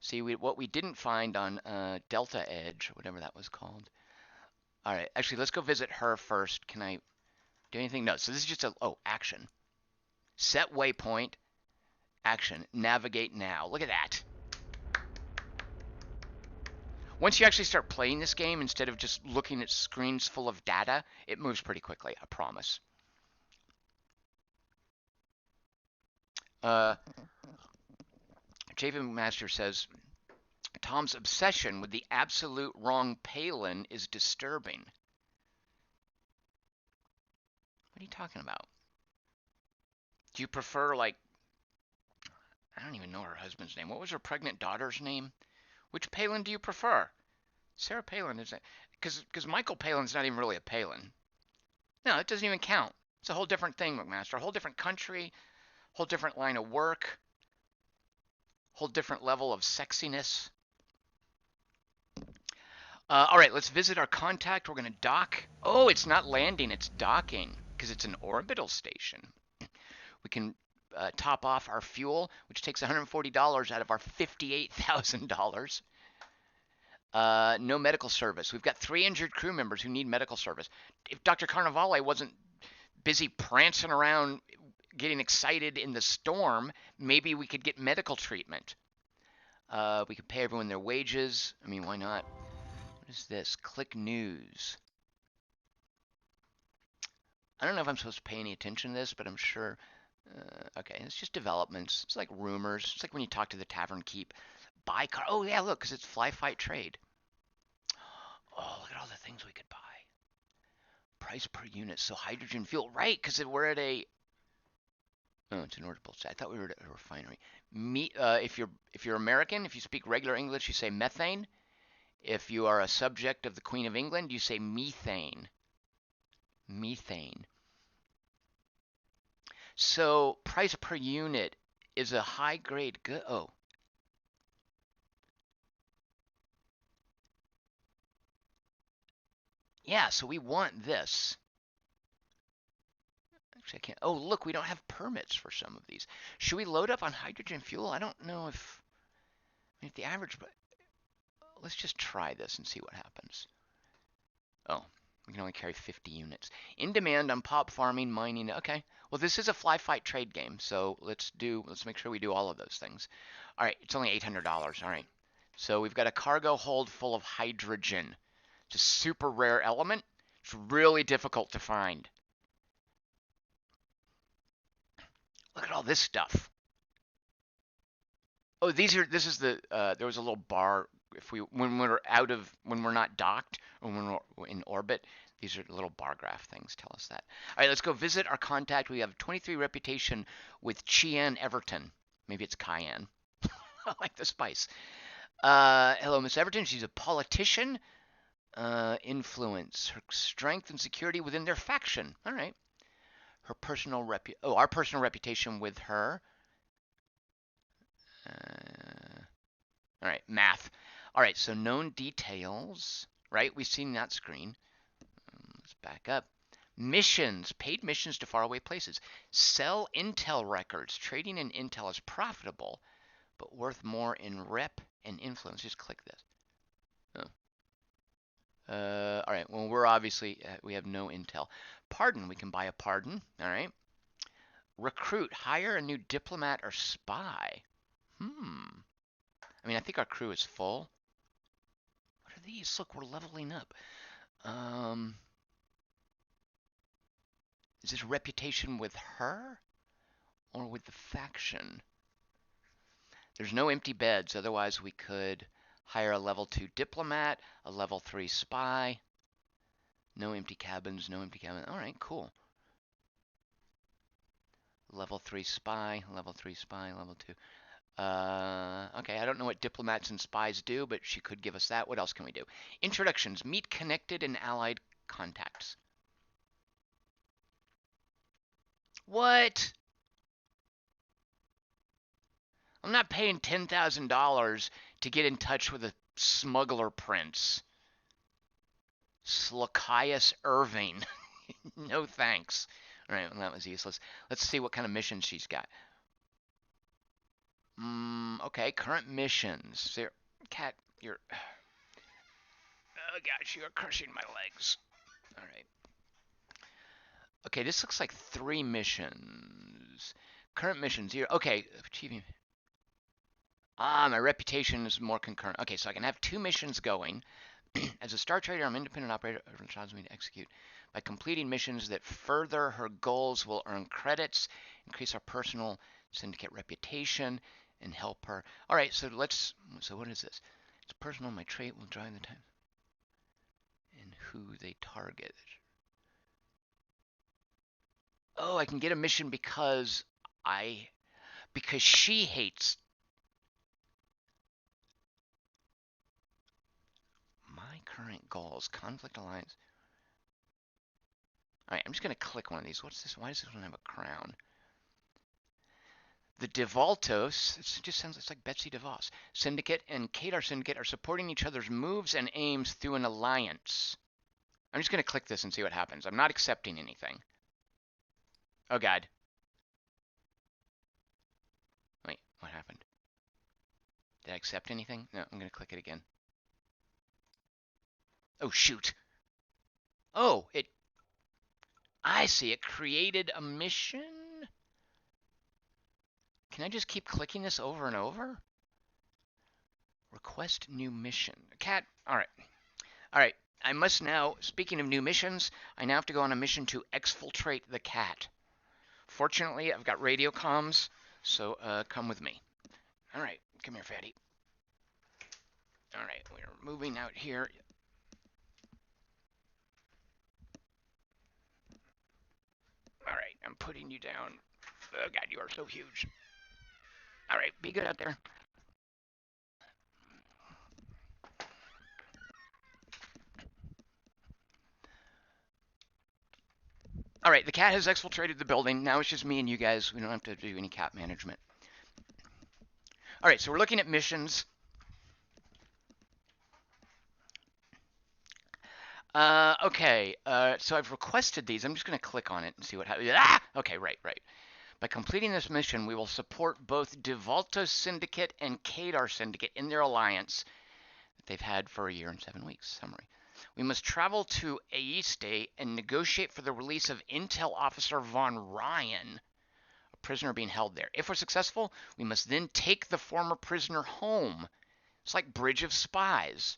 See, what we didn't find on Delta Edge, whatever that was called. All right, actually, let's go visit her first. Can I do anything? No. So this is just a action. Set waypoint. Action. Navigate now. Look at that. Once you actually start playing this game, instead of just looking at screens full of data, it moves pretty quickly, I promise. Javen Master says, Tom's obsession with the absolute wrong Palin is disturbing. What are you talking about? Do you prefer, like, I don't even know her husband's name. What was her pregnant daughter's name? Which Palin do you prefer? Sarah Palin is it? Because Michael Palin's not even really a Palin. No, it doesn't even count. It's a whole different thing, McMaster. A whole different country, whole different line of work, whole different level of sexiness. All right, let's visit our contact. We're going to dock. Oh, it's not landing, it's docking because it's an orbital station. We can top off our fuel, which takes $140 out of our $58,000. No medical service. We've got 3 injured crew members who need medical service. If Dr. Carnivale wasn't busy prancing around getting excited in the storm, maybe we could get medical treatment. We could pay everyone their wages. I mean, why not? What is this? Click news. I don't know if I'm supposed to pay any attention to this, but I'm sure. Okay, it's just developments. It's like rumors. It's like when you talk to the tavern keep. Buy car. Oh, yeah, look, because it's fly, fight, trade. Oh, look at all the things we could buy. Price per unit. So hydrogen fuel. Right, because we're at a. Oh, it's an orbital. I thought we were at a refinery. If you're American, if you speak regular English, you say methane. If you are a subject of the Queen of England, you say methane. Methane. So price per unit is a high grade good. Oh. Yeah, so we want this. Actually, I can't. Oh, look, we don't have permits for some of these. Should we load up on hydrogen fuel? I don't know if, I mean, if the average, but let's just try this and see what happens. Oh, we can only carry 50 units. In demand on pop farming, mining. Okay. Well, this is a fly fight trade game, so let's make sure we do all of those things. All right, it's only $800. All right. So we've got a cargo hold full of hydrogen. It's a super rare element. It's really difficult to find. Look at all this stuff. Oh, this is the, there was a little bar if when we're not docked or when we're in orbit, these are little bar graph things tell us that. All right, let's go visit our contact. We have 23 reputation with Cheyenne Everton. Maybe it's Cayenne. I like the spice. Hello, Miss Everton. She's a politician. Influence. Her strength and security within their faction. All right. Her personal our personal reputation with her. All right, math. All right, so known details, right? We've seen that screen. Let's back up. Missions, paid missions to faraway places. Sell intel records. Trading in intel is profitable, but worth more in rep and influence. Just click this. Oh. All right, well, we're obviously, we have no intel. Pardon, we can buy a pardon. All right. Recruit, hire a new diplomat or spy. I mean, I think our crew is full. What are these? Look, we're leveling up. Is this reputation with her or with the faction? There's no empty beds. Otherwise, we could hire a level 2 diplomat, a level 3 spy. No empty cabins, no empty cabins. All right, cool. Level 3 spy, level 3 spy, level 2. Okay, I don't know what diplomats and spies do, but she could give us that. What else can we do? Introductions. Meet connected and allied contacts. What? I'm not paying $10,000 to get in touch with a smuggler prince. Slakias Irving. No thanks. Alright, well, that was useless. Let's see what kind of missions she's got. Okay, current missions. There, Cat, you're... Oh gosh, you are crushing my legs. Alright. Okay, this looks like 3 missions. Current missions, here. Okay, achieving... my reputation is more concurrent. Okay, so I can have 2 missions going. As a Star Trader, I'm independent operator, allows me to execute. By completing missions that further her goals will earn credits, increase our personal syndicate reputation, and help her. All right, so what is this? It's personal, my trait will drive the time. And who they target. Oh, I can get a mission because she hates my current goals. Conflict alliance. All right, I'm just going to click one of these. What's this? Why does this one have a crown? The DeValtos, it just sounds like Betsy DeVos. Syndicate and Kadar Syndicate are supporting each other's moves and aims through an alliance. I'm just going to click this and see what happens. I'm not accepting anything. Oh, God. Wait, what happened? Did I accept anything? No, I'm going to click it again. Oh, shoot. Oh, I see. It created a mission? Can I just keep clicking this over and over? Request new mission. Cat, all right. All right, I must now, speaking of new missions, I now have to go on a mission to exfiltrate the cat. Fortunately, I've got radio comms, so come with me. All right, come here, fatty. All right, we're moving out here. All right, I'm putting you down. Oh, God, you are so huge. All right, be good out there. All right, the cat has exfiltrated the building. Now it's just me and you guys. We don't have to do any cat management. All right, so we're looking at missions. Okay, so I've requested these. I'm just going to click on it and see what happens. Ah! Okay, right. By completing this mission, we will support both DeValto Syndicate and Kadar Syndicate in their alliance that they've had for a year and 7 weeks. Summary. We must travel to Aiste and negotiate for the release of Intel Officer Von Ryan, a prisoner being held there. If we're successful, we must then take the former prisoner home. It's like Bridge of Spies.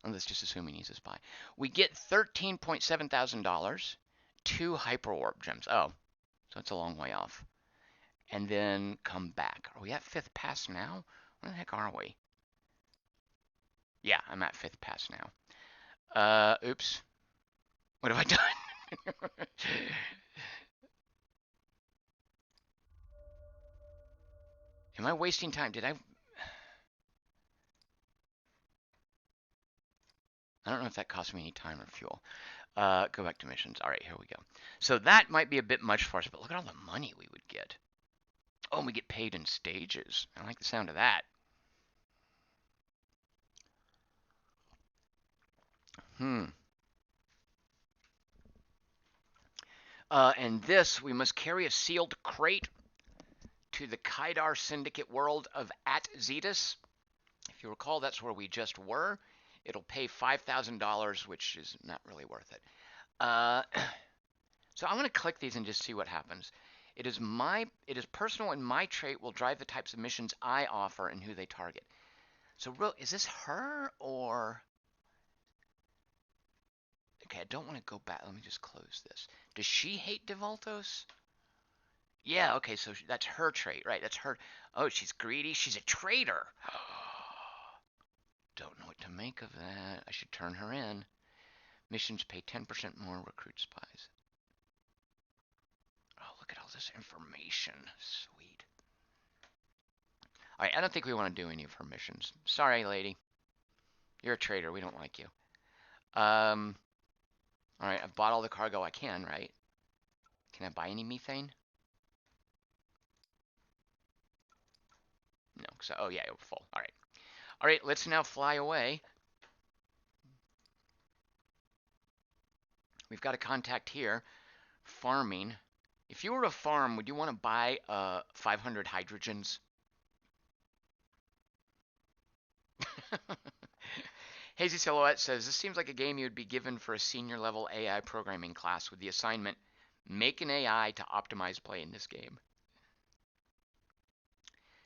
Oh, that's just assuming he's a spy. We get $13.7 thousand, 2 hyperwarp gems. Oh, so it's a long way off. And then come back. Are we at 5th pass now? Where the heck are we? Yeah, I'm at 5th pass now. Oops. What have I done? Am I wasting time? I don't know if that cost me any time or fuel. Go back to missions. All right, here we go. So that might be a bit much for us, but look at all the money we would get. Oh, and we get paid in stages. I like the sound of that. And this, we must carry a sealed crate to the Kaidar Syndicate world of At Zetas. If you recall, that's where we just were. It'll pay $5,000, which is not really worth it. So I'm going to click these and just see what happens. It is personal, and my trait will drive the types of missions I offer and who they target. So is this her or... Okay, I don't want to go back. Let me just close this. Does she hate DeValtos? Yeah, okay, so that's her trait, right? That's her. Oh, she's greedy. She's a traitor. Don't know what to make of that. I should turn her in. Missions pay 10% more, recruit spies. Oh, look at all this information. Sweet. All right, I don't think we want to do any of her missions. Sorry, lady. You're a traitor. We don't like you. All right, I've bought all the cargo I can, right? Can I buy any methane? No, so oh yeah, we're full. All right. All right, let's now fly away. We've got a contact here. Farming. If you were a farm, would you want to buy 500 hydrogens? Hazy Silhouette says, this seems like a game you would be given for a senior level AI programming class with the assignment, make an AI to optimize play in this game.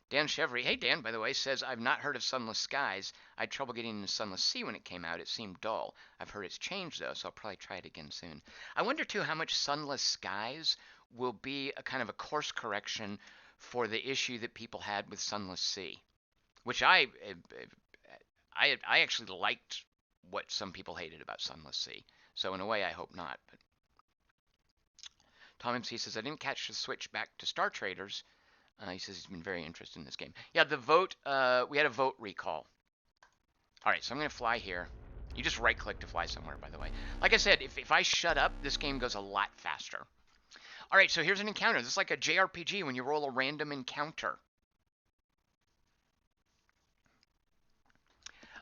Dan Chevry, hey Dan, by the way, says, I've not heard of Sunless Skies. I had trouble getting into Sunless Sea when it came out. It seemed dull. I've heard it's changed though, so I'll probably try it again soon. I wonder too how much Sunless Skies will be a kind of a course correction for the issue that people had with Sunless Sea, which I actually liked what some people hated about Sunless Sea. So in a way, I hope not. But Tom MC says, I didn't catch the switch back to Star Traders. He says he's been very interested in this game. Yeah, the vote, we had a vote recall. All right, so I'm going to fly here. You just right-click to fly somewhere, by the way. Like I said, if I shut up, this game goes a lot faster. All right, so here's an encounter. This is like a JRPG when you roll a random encounter.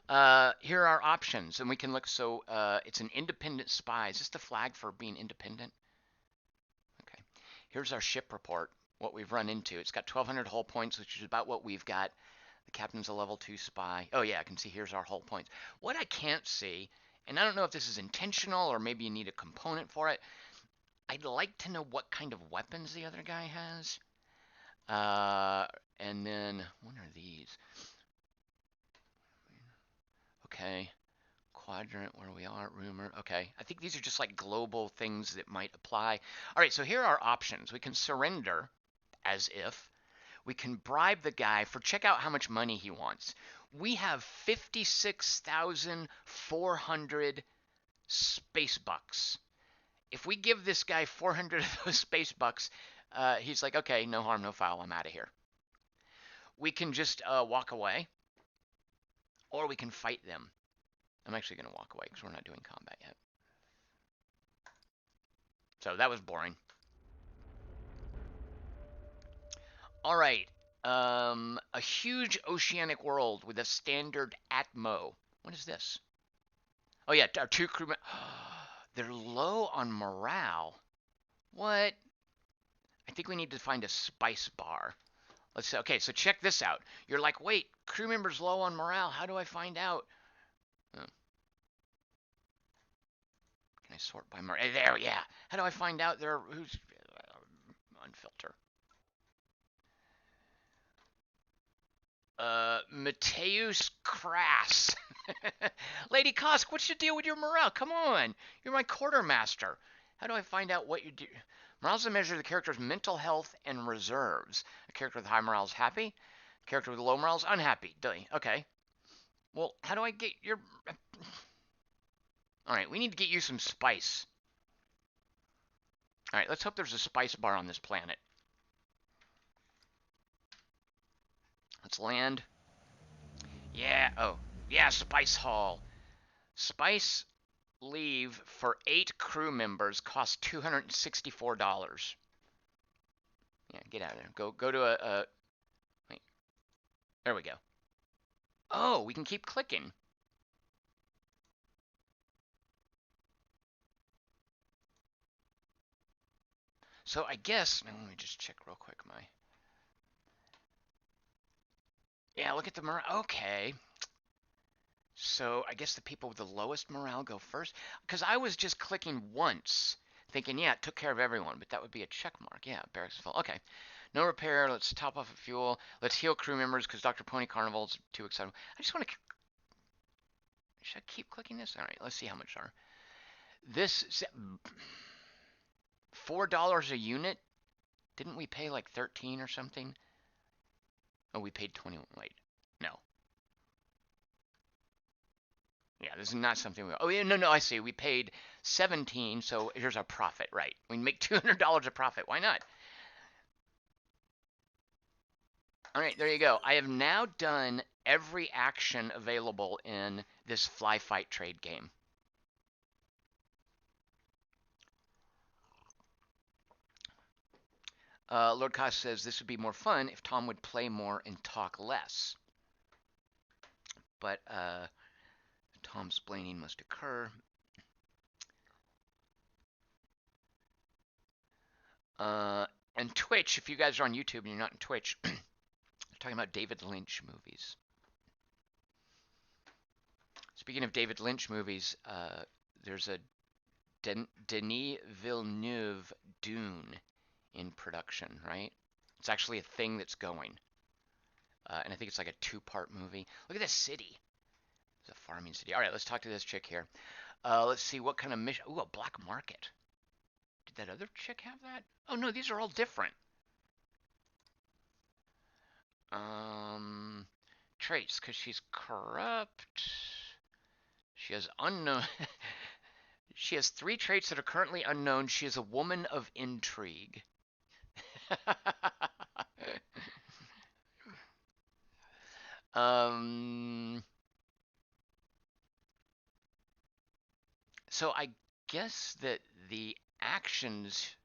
Here are options, and we can look. So it's an independent spy. Is this the flag for being independent? Okay. Here's our ship report, what we've run into. It's got 1,200 hull points, which is about what we've got. The captain's a level 2 spy. Oh, yeah, I can see here's our hull points. What I can't see, and I don't know if this is intentional or maybe you need a component for it, I'd like to know what kind of weapons the other guy has. And then, what are these? Okay. Quadrant, where we are, rumor. Okay, I think these are just like global things that might apply. All right, so here are options. We can surrender, as if. We can bribe the guy for, check out how much money he wants. We have 56,400 space bucks. If we give this guy 400 of those space bucks, he's like, okay, no harm, no foul, I'm out of here. We can just walk away, or we can fight them. I'm actually going to walk away because we're not doing combat yet. So that was boring. All right. A huge oceanic world with a standard Atmo. What is this? Oh yeah, our 2 crewmen. They're low on morale. What? I think we need to find a spice bar. Let's say, okay, so check this out. You're like, wait, crew members low on morale. How do I find out? Oh. Can I sort by morale? There, yeah. How do I find out they're who's unfilter? Mateus Crass. Lady Kosk, what's your deal with your morale? Come on. You're my quartermaster. How do I find out what you do? Morale is a measure of the character's mental health and reserves. A character with high morale is happy. A character with low morale is unhappy. Okay. Well, how do I get your... Alright, we need to get you some spice. Alright, let's hope there's a spice bar on this planet. Let's land. Yeah, oh. Yeah, Spice Hall. Spice leave for 8 crew members costs $264. Yeah, get out of there. Go to a wait. There we go. Oh, we can keep clicking. So I guess, let me just check real quick my... Yeah, look at the morale. Okay. So I guess the people with the lowest morale go first. Because I was just clicking once, thinking, yeah, it took care of everyone, but that would be a check mark. Yeah, barracks full. Okay. No repair. Let's top off of fuel. Let's heal crew members because Dr. Pony Carnival's too excited. I just want to... Should I keep clicking this? All right, let's see how much are. This... $4 a unit? Didn't we pay like 13 or something? Oh, we paid 21. Wait, no. Yeah, this is not something we... Oh, yeah, no, I see. We paid 17, so here's our profit, right? We make $200 of profit. Why not? All right, there you go. I have now done every action available in this fly, fight, trade game. Lord Koss says this would be more fun if Tom would play more and talk less. But Tom's splaining must occur. And Twitch, if you guys are on YouTube and you're not on Twitch, they're talking about David Lynch movies. Speaking of David Lynch movies, there's a Denis Villeneuve Dune in production, right? It's actually a thing that's going. And I think it's like a two-part movie. Look at this city. It's a farming city. All right, let's talk to this chick here. Let's see what kind of mission. Ooh, a black market. Did that other chick have that? Oh no, these are all different. Traits, because she's corrupt. She has unknown. She has 3 traits that are currently unknown. She is a woman of intrigue. um. So I guess that the actions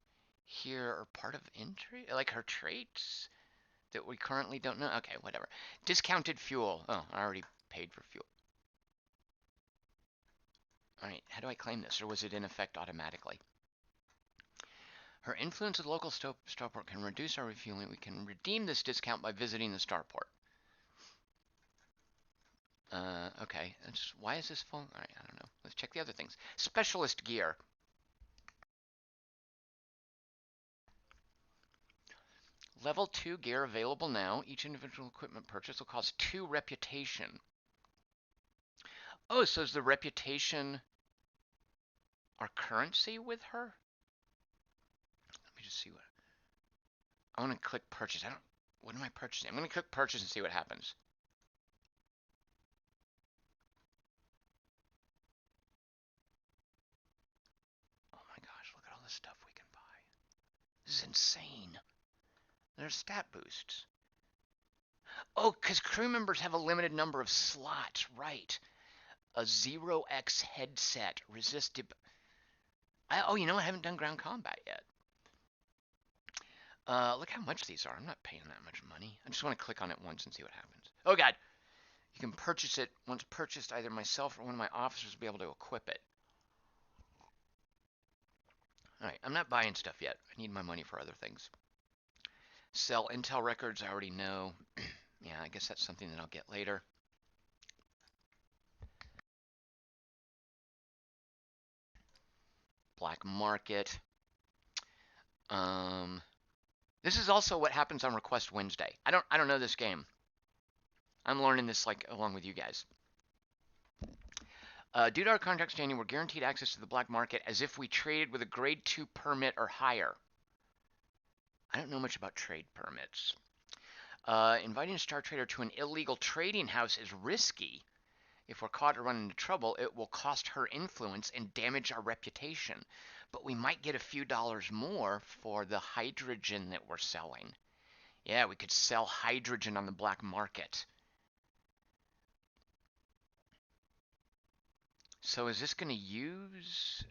here are part of intrigue, like her traits that we currently don't know. Okay, whatever. Discounted fuel. Oh, I already paid for fuel. All right, how do I claim this, or was it in effect automatically? Her influence at the local starport can reduce our refueling. We can redeem this discount by visiting the starport. Okay. Why is this full? All right, I don't know. Let's check the other things. Specialist gear. Level 2 gear available now. Each individual equipment purchase will cost 2 reputation. Oh, so is the reputation our currency with her? Let me just see what. I want to click purchase. What am I purchasing? I'm going to click purchase and see what happens. Oh my gosh, look at all the stuff we can buy. This is insane. There's stat boosts. Oh, because crew members have a limited number of slots, right. A 0x headset, resistive. Oh, you know, I haven't done ground combat yet. Look how much these are. I'm not paying that much money. I just want to click on it once and see what happens. Oh god. You can purchase it. Once purchased, either myself or one of my officers will be able to equip it. Alright, I'm not buying stuff yet. I need my money for other things. Sell intel records, I already know. Yeah, I guess that's something that I'll get later. Black market. This is also what happens on Request Wednesday. I don't know this game. I'm learning this like along with you guys. Due to our contract standing, we're guaranteed access to the black market as if we traded with a grade 2 permit or higher. I don't know much about trade permits. Inviting a star trader to an illegal trading house is risky. If we're caught or run into trouble, it will cost her influence and damage our reputation. But we might get a few dollars more for the hydrogen that we're selling. Yeah, we could sell hydrogen on the black market. So is this going to use...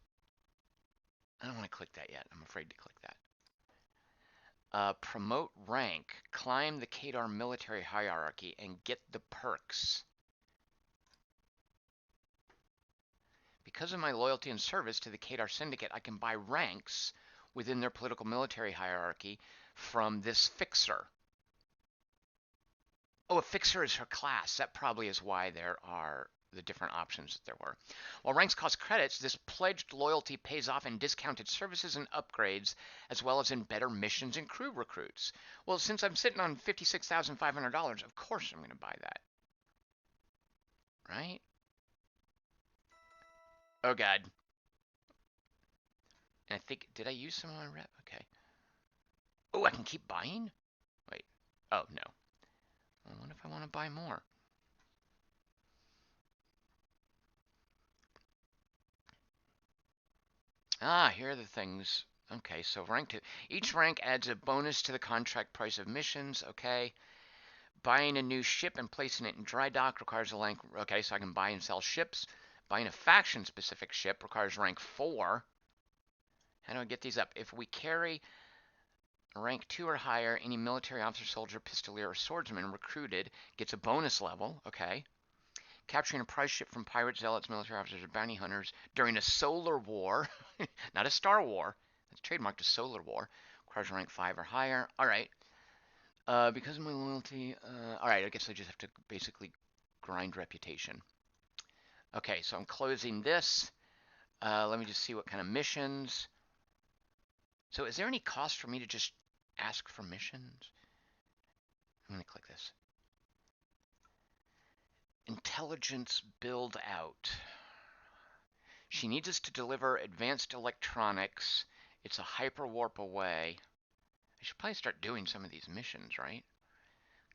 I don't want to click that yet. I'm afraid to click that. Promote rank. Climb the Kadar military hierarchy and get the perks. Because of my loyalty and service to the Kadar Syndicate, I can buy ranks within their political military hierarchy from this fixer. Oh, a fixer is her class. That probably is why there are the different options that there were. While ranks cost credits, this pledged loyalty pays off in discounted services and upgrades, as well as in better missions and crew recruits. Well, since I'm sitting on $56,500, of course I'm going to buy that. Right? Oh, God. And I think, did I use some of my rep? Okay. Oh, I can keep buying? Wait. Oh, no. Well, what if I want to buy more? Ah, here are the things. Okay, so rank 2. Each rank adds a bonus to the contract price of missions. Okay. Buying a new ship and placing it in dry dock requires a rank. Okay, so I can buy and sell ships. Buying a faction-specific ship requires rank 4. How do I get these up? If we carry Rank 2 or higher, any military officer, soldier, pistolier, or swordsman recruited gets a bonus level. Okay. Capturing a prize ship from pirates, zealots, military officers, or bounty hunters during a solar war, not a Star War. That's trademarked as solar war. Requires rank 5 or higher. All right. Because of my loyalty. All right, I guess I just have to basically grind reputation. Okay, so I'm closing this. Let me just see what kind of missions. So is there any cost for me to just ask for missions? I'm going to click this. Intelligence build out. She needs us to deliver advanced electronics. It's a hyperwarp away. I should probably start doing some of these missions, right?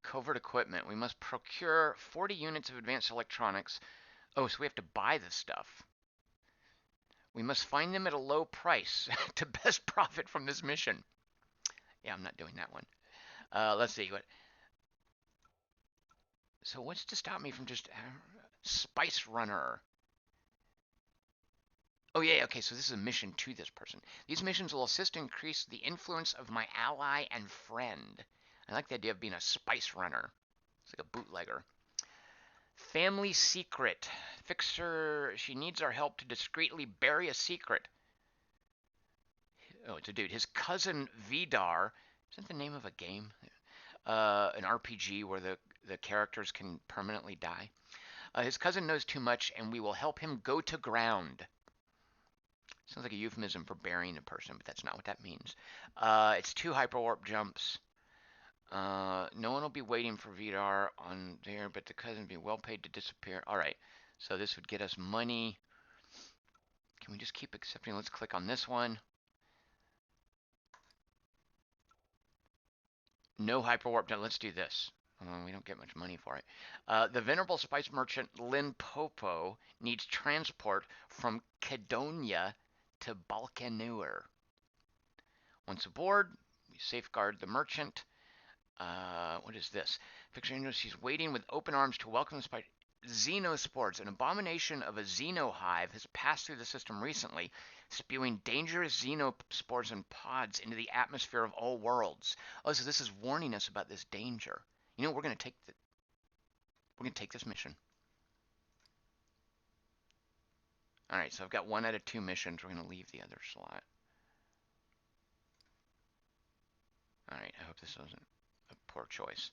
Covert equipment. We must procure 40 units of advanced electronics. Oh, so we have to buy this stuff. We must find them at a low price to best profit from this mission. Yeah, I'm not doing that one. Let's see what. So what's to stop me from just Spice Runner? Oh yeah, okay. So this is a mission to this person. These missions will assist to increase the influence of my ally and friend. I like the idea of being a Spice Runner. It's like a bootlegger. Family secret. Fixer. She needs our help to discreetly bury a secret. Oh, it's a dude. His cousin Vidar. Is that the name of a game? An RPG where the characters can permanently die. His cousin knows too much, and we will help him go to ground. Sounds like a euphemism for burying a person, but that's not what that means. It's 2 hyperwarp jumps. No one will be waiting for Vidar on there, but the cousin will be well paid to disappear. All right, so this would get us money. Can we just keep accepting? Let's click on this one. No hyperwarp. No, let's do this. We don't get much money for it. The venerable spice merchant Limpopo needs transport from Cadonia to Balkanur. Once aboard, we safeguard the merchant. What is this? Fixer Industries waiting with open arms to welcome the spice. Xenospores, an abomination of a xenohive, has passed through the system recently, spewing dangerous xenospores and pods into the atmosphere of all worlds. Oh, so this is warning us about this danger. You know, we're gonna take this mission. All right, so I've got 1 out of 2 missions. We're gonna leave the other slot. All right, I hope this wasn't a poor choice.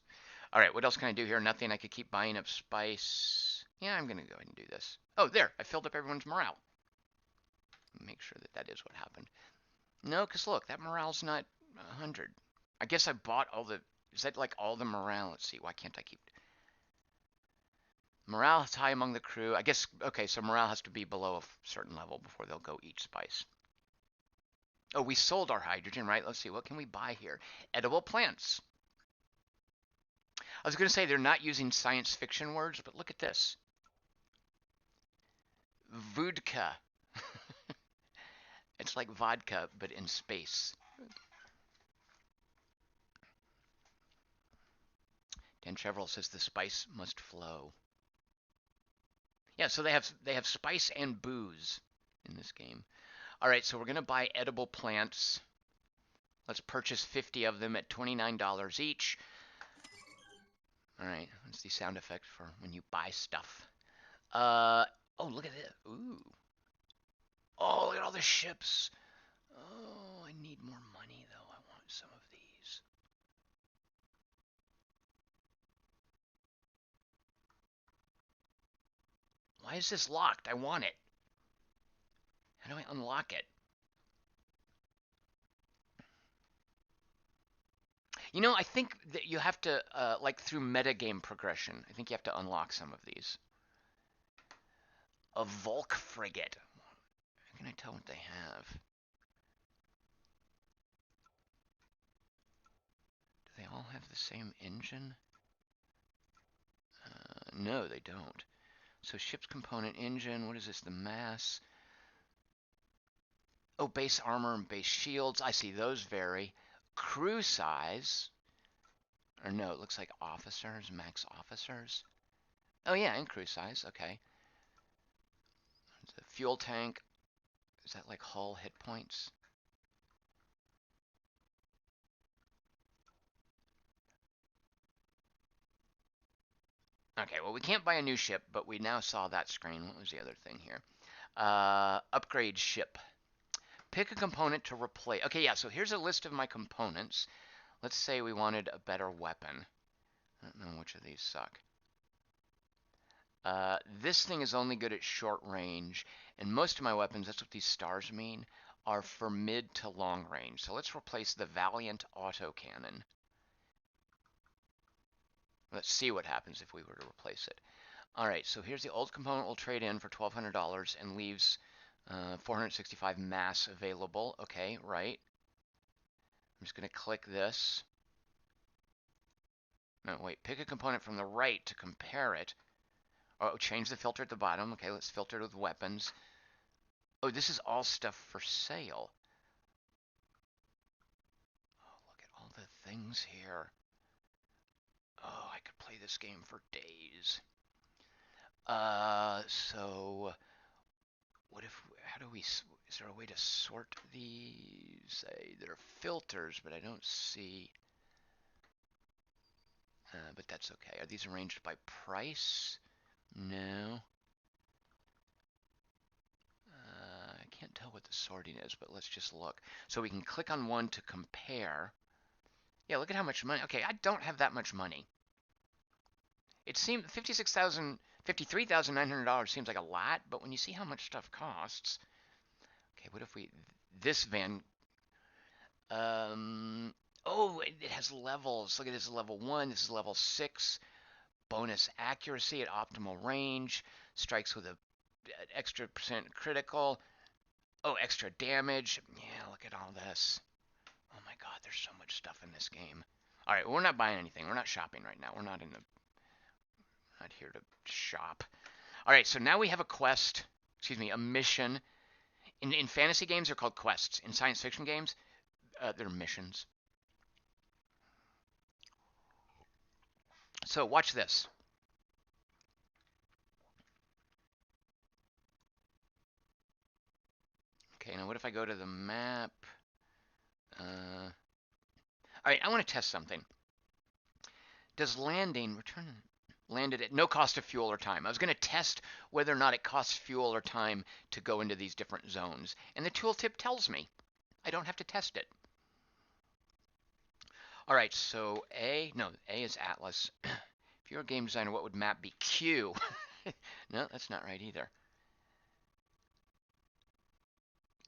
All right, what else can I do here? Nothing. I could keep buying up spice. Yeah, I'm gonna go ahead and do this. Oh, there! I filled up everyone's morale. Make sure that that is what happened. No, because look, that morale's not 100. I guess I bought all the... Is that like all the morale? Let's see. Why can't I keep... Morale is high among the crew. I guess... Okay, so morale has to be below a certain level before they'll go eat spice. Oh, we sold our hydrogen, right? Let's see. What can we buy here? Edible plants. I was going to say they're not using science fiction words, but look at this. Vodka. It's like vodka, but in space. Dan Chevrolet says the spice must flow. Yeah, so they have spice and booze in this game. All right, so we're gonna buy edible plants. Let's purchase 50 of them at $29 each. All right, that's the sound effect for when you buy stuff. Oh, look at this. Ooh. Oh, look at all the ships. Oh, I need more money though. I want some of these. Why is this locked? I want it. How do I unlock it? You know, I think that you have to, like through metagame progression, I think you have to unlock some of these. A Volk frigate. How can I tell what they have? Do they all have the same engine? No, they don't. So ship's component engine, what is this, the mass? Oh, base armor and base shields. I see those vary. Crew size. Or no, it looks like officers, max officers. Oh yeah, and crew size, okay. The fuel tank. Is that like hull hit points? Okay, well, we can't buy a new ship, but we now saw that screen. What was the other thing here? Upgrade ship. Pick a component to replace. Okay, yeah, so here's a list of my components. Let's say we wanted a better weapon. I don't know which of these suck. This thing is only good at short range, and most of my weapons, that's what these stars mean, are for mid to long range. So let's replace the Valiant autocannon. Let's see what happens if we were to replace it. All right, so here's the old component we'll trade in for $1,200 and leaves 465 mass available. Okay, right. I'm just going to click this. No, wait, pick a component from the right to compare it. Oh, change the filter at the bottom. Okay, let's filter it with weapons. Oh, this is all stuff for sale. Oh, look at all the things here. Oh, I could play this game for days. So what if, how do we, is there a way to sort these? There are filters, but I don't see, but that's okay. Are these arranged by price? No. I can't tell what the sorting is, but let's just look. So we can click on one to compare. Yeah, look at how much money. Okay, I don't have that much money. It seemed $53,900 seems like a lot, but when you see how much stuff costs, okay, what if we, this van, oh, it has levels. Look at this, is level 1, this is level 6, bonus accuracy at optimal range, strikes with an extra percent critical, oh, extra damage. Yeah, look at all this. Oh my god, there's so much stuff in this game. All right, well, we're not buying anything. We're not shopping right now. We're not not here to shop. All right, so now we have a quest, excuse me, a mission. In fantasy games, they're called quests. In science fiction games, they're missions. So watch this. Okay, now what if I go to the map? All right, I want to test something. Does return landed at no cost of fuel or time? I was going to test whether or not it costs fuel or time to go into these different zones, and the tooltip tells me. I don't have to test it. All right, so A is Atlas. If you're a game designer, what would map be? Q. No, that's not right either.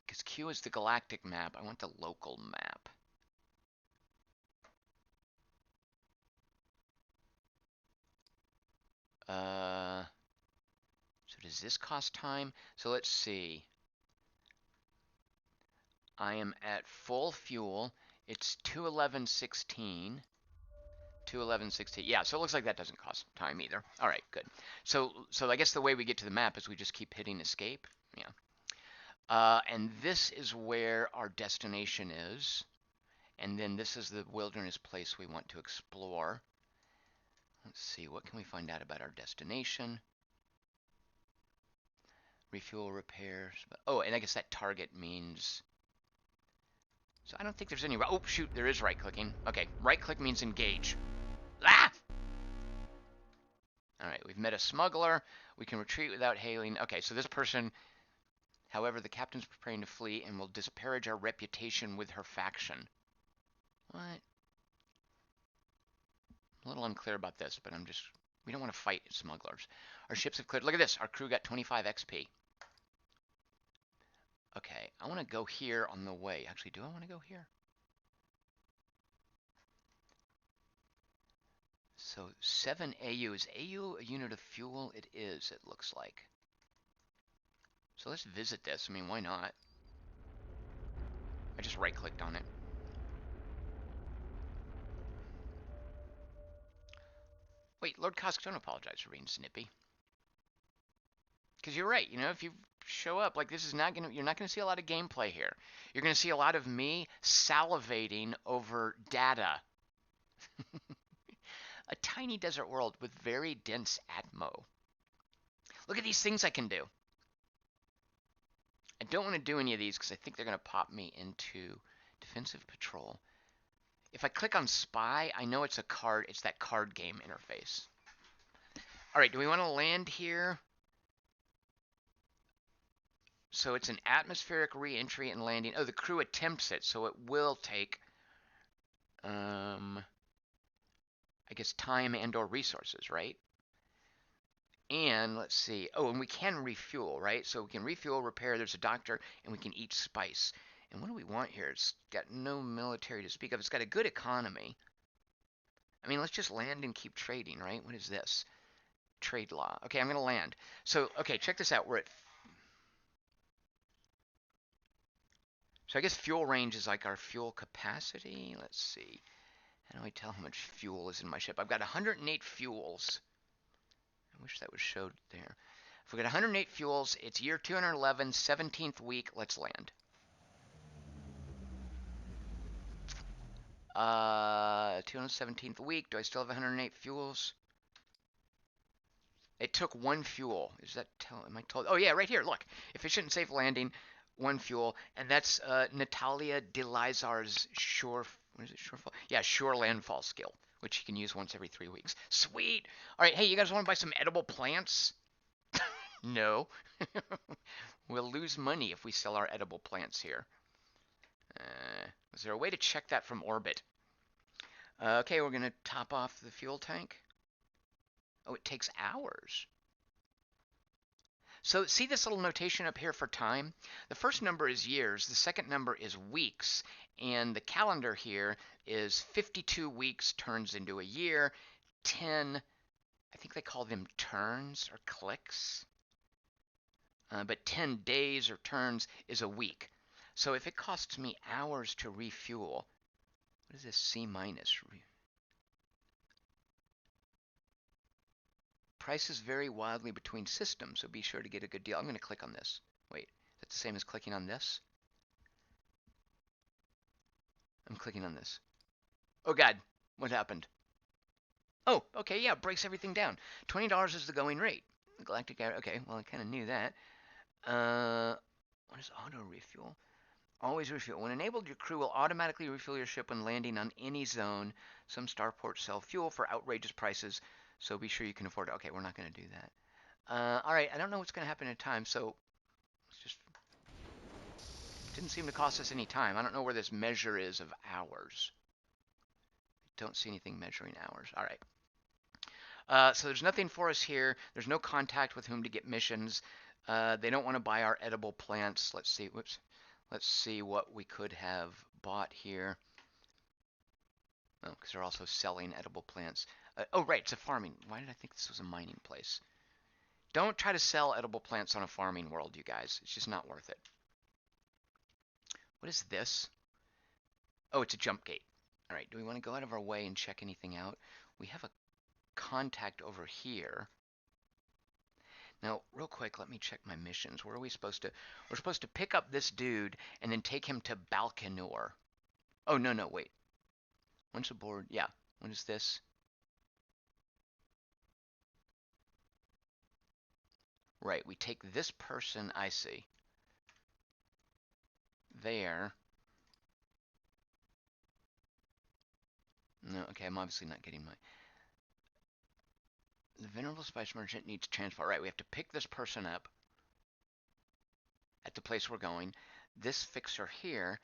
Because Q is the galactic map. I want the local map. So does this cost time? So let's see. I am at full fuel. It's 211.16. 211.16. Yeah, so it looks like that doesn't cost time either. All right, good. So I guess the way we get to the map is we just keep hitting escape. Yeah. And this is where our destination is. And then this is the wilderness place we want to explore. Let's see, what can we find out about our destination? Refuel repairs. Oh, and I guess that target means... So I don't think there's any... Oh, shoot, there is right-clicking. Okay, right-click means engage. Ah! All right, we've met a smuggler. We can retreat without hailing. Okay, so this person... However, the captain's preparing to flee and will disparage our reputation with her faction. What? I'm a little unclear about this, but we don't want to fight smugglers. Our ships have cleared. Look at this. Our crew got 25 XP. Okay, I want to go here on the way. Actually, do I want to go here? So 7 AU. Is AU a unit of fuel? It is, it looks like. So let's visit this. I mean, why not? I just right-clicked on it. Wait, Lord Kosk, don't apologize for being snippy. Because you're right, if you show up, like, this is not you're not gonna see a lot of gameplay here. You're gonna see a lot of me salivating over data. A tiny desert world with very dense atmo. Look at these things I can do. I don't want to do any of these because I think they're going to pop me into defensive patrol. If I click on spy, I know it's a card. It's that card game interface. All right, do we want to land here? So it's an atmospheric re-entry and landing. Oh, the crew attempts it, so it will take, I guess, time and or resources, right? And let's see. Oh, and we can refuel, right? So we can refuel, repair. There's a doctor, and we can eat spice. And what do we want here? It's got no military to speak of. It's got a good economy. I mean, let's just land and keep trading, right? What is this? Trade law. Okay, I'm going to land. So, okay, check this out. We're at. So I guess fuel range is like our fuel capacity. Let's see. How do I tell how much fuel is in my ship? I've got 108 fuels. I wish that was showed there. If we got 108 fuels, it's year 211, 17th week. Let's land. 217th week. Do I still have 108 fuels? It took one fuel. Is that tell? Am I told? Oh yeah, right here. Look, efficient and safe landing, one fuel, and that's Natalia Delizar's shore. What is it? Shorefall? Yeah, shore landfall skill, which you can use once every 3 weeks. Sweet. All right. Hey, you guys want to buy some edible plants? No. We'll lose money if we sell our edible plants here. Is there a way to check that from orbit? Okay, we're gonna top off the fuel tank. Oh, it takes hours. So see this little notation up here for time? The first number is years, the second number is weeks, and the calendar here is 52 weeks turns into a year, 10, I think they call them turns or clicks, but 10 days or turns is a week. So if it costs me hours to refuel, what is this C minus? Prices vary wildly between systems, so be sure to get a good deal. I'm going to click on this. Wait, that's the same as clicking on this? I'm clicking on this. Oh God, what happened? Oh, okay, yeah, breaks everything down. $20 is the going rate. Galactic, okay, well, I kind of knew that. What is auto refuel? Always refuel. When enabled, your crew will automatically refuel your ship when landing on any zone. Some starports sell fuel for outrageous prices, so be sure you can afford it. Okay, we're not going to do that. All right, I don't know what's going to happen in time, so let's just. Didn't seem to cost us any time. I don't know where this measure is of hours. Don't see anything measuring hours. All right. So there's nothing for us here. There's no contact with whom to get missions. They don't want to buy our edible plants. Let's see. Whoops. Let's see what we could have bought here. Oh, because they're also selling edible plants. Oh, right. It's a farming. Why did I think this was a mining place? Don't try to sell edible plants on a farming world, you guys. It's just not worth it. What is this? Oh, it's a jump gate. All right. Do we want to go out of our way and check anything out? We have a contact over here. Now, real quick, let me check my missions. Where are we supposed to? We're supposed to pick up this dude and then take him to Balkanor. Oh, no, wait. Once aboard, yeah. What is this? Right, we take this person, I see. There. No, okay, I'm obviously not getting my... The Venerable Spice Merchant needs transport. Right, we have to pick this person up at the place we're going. This fixer here.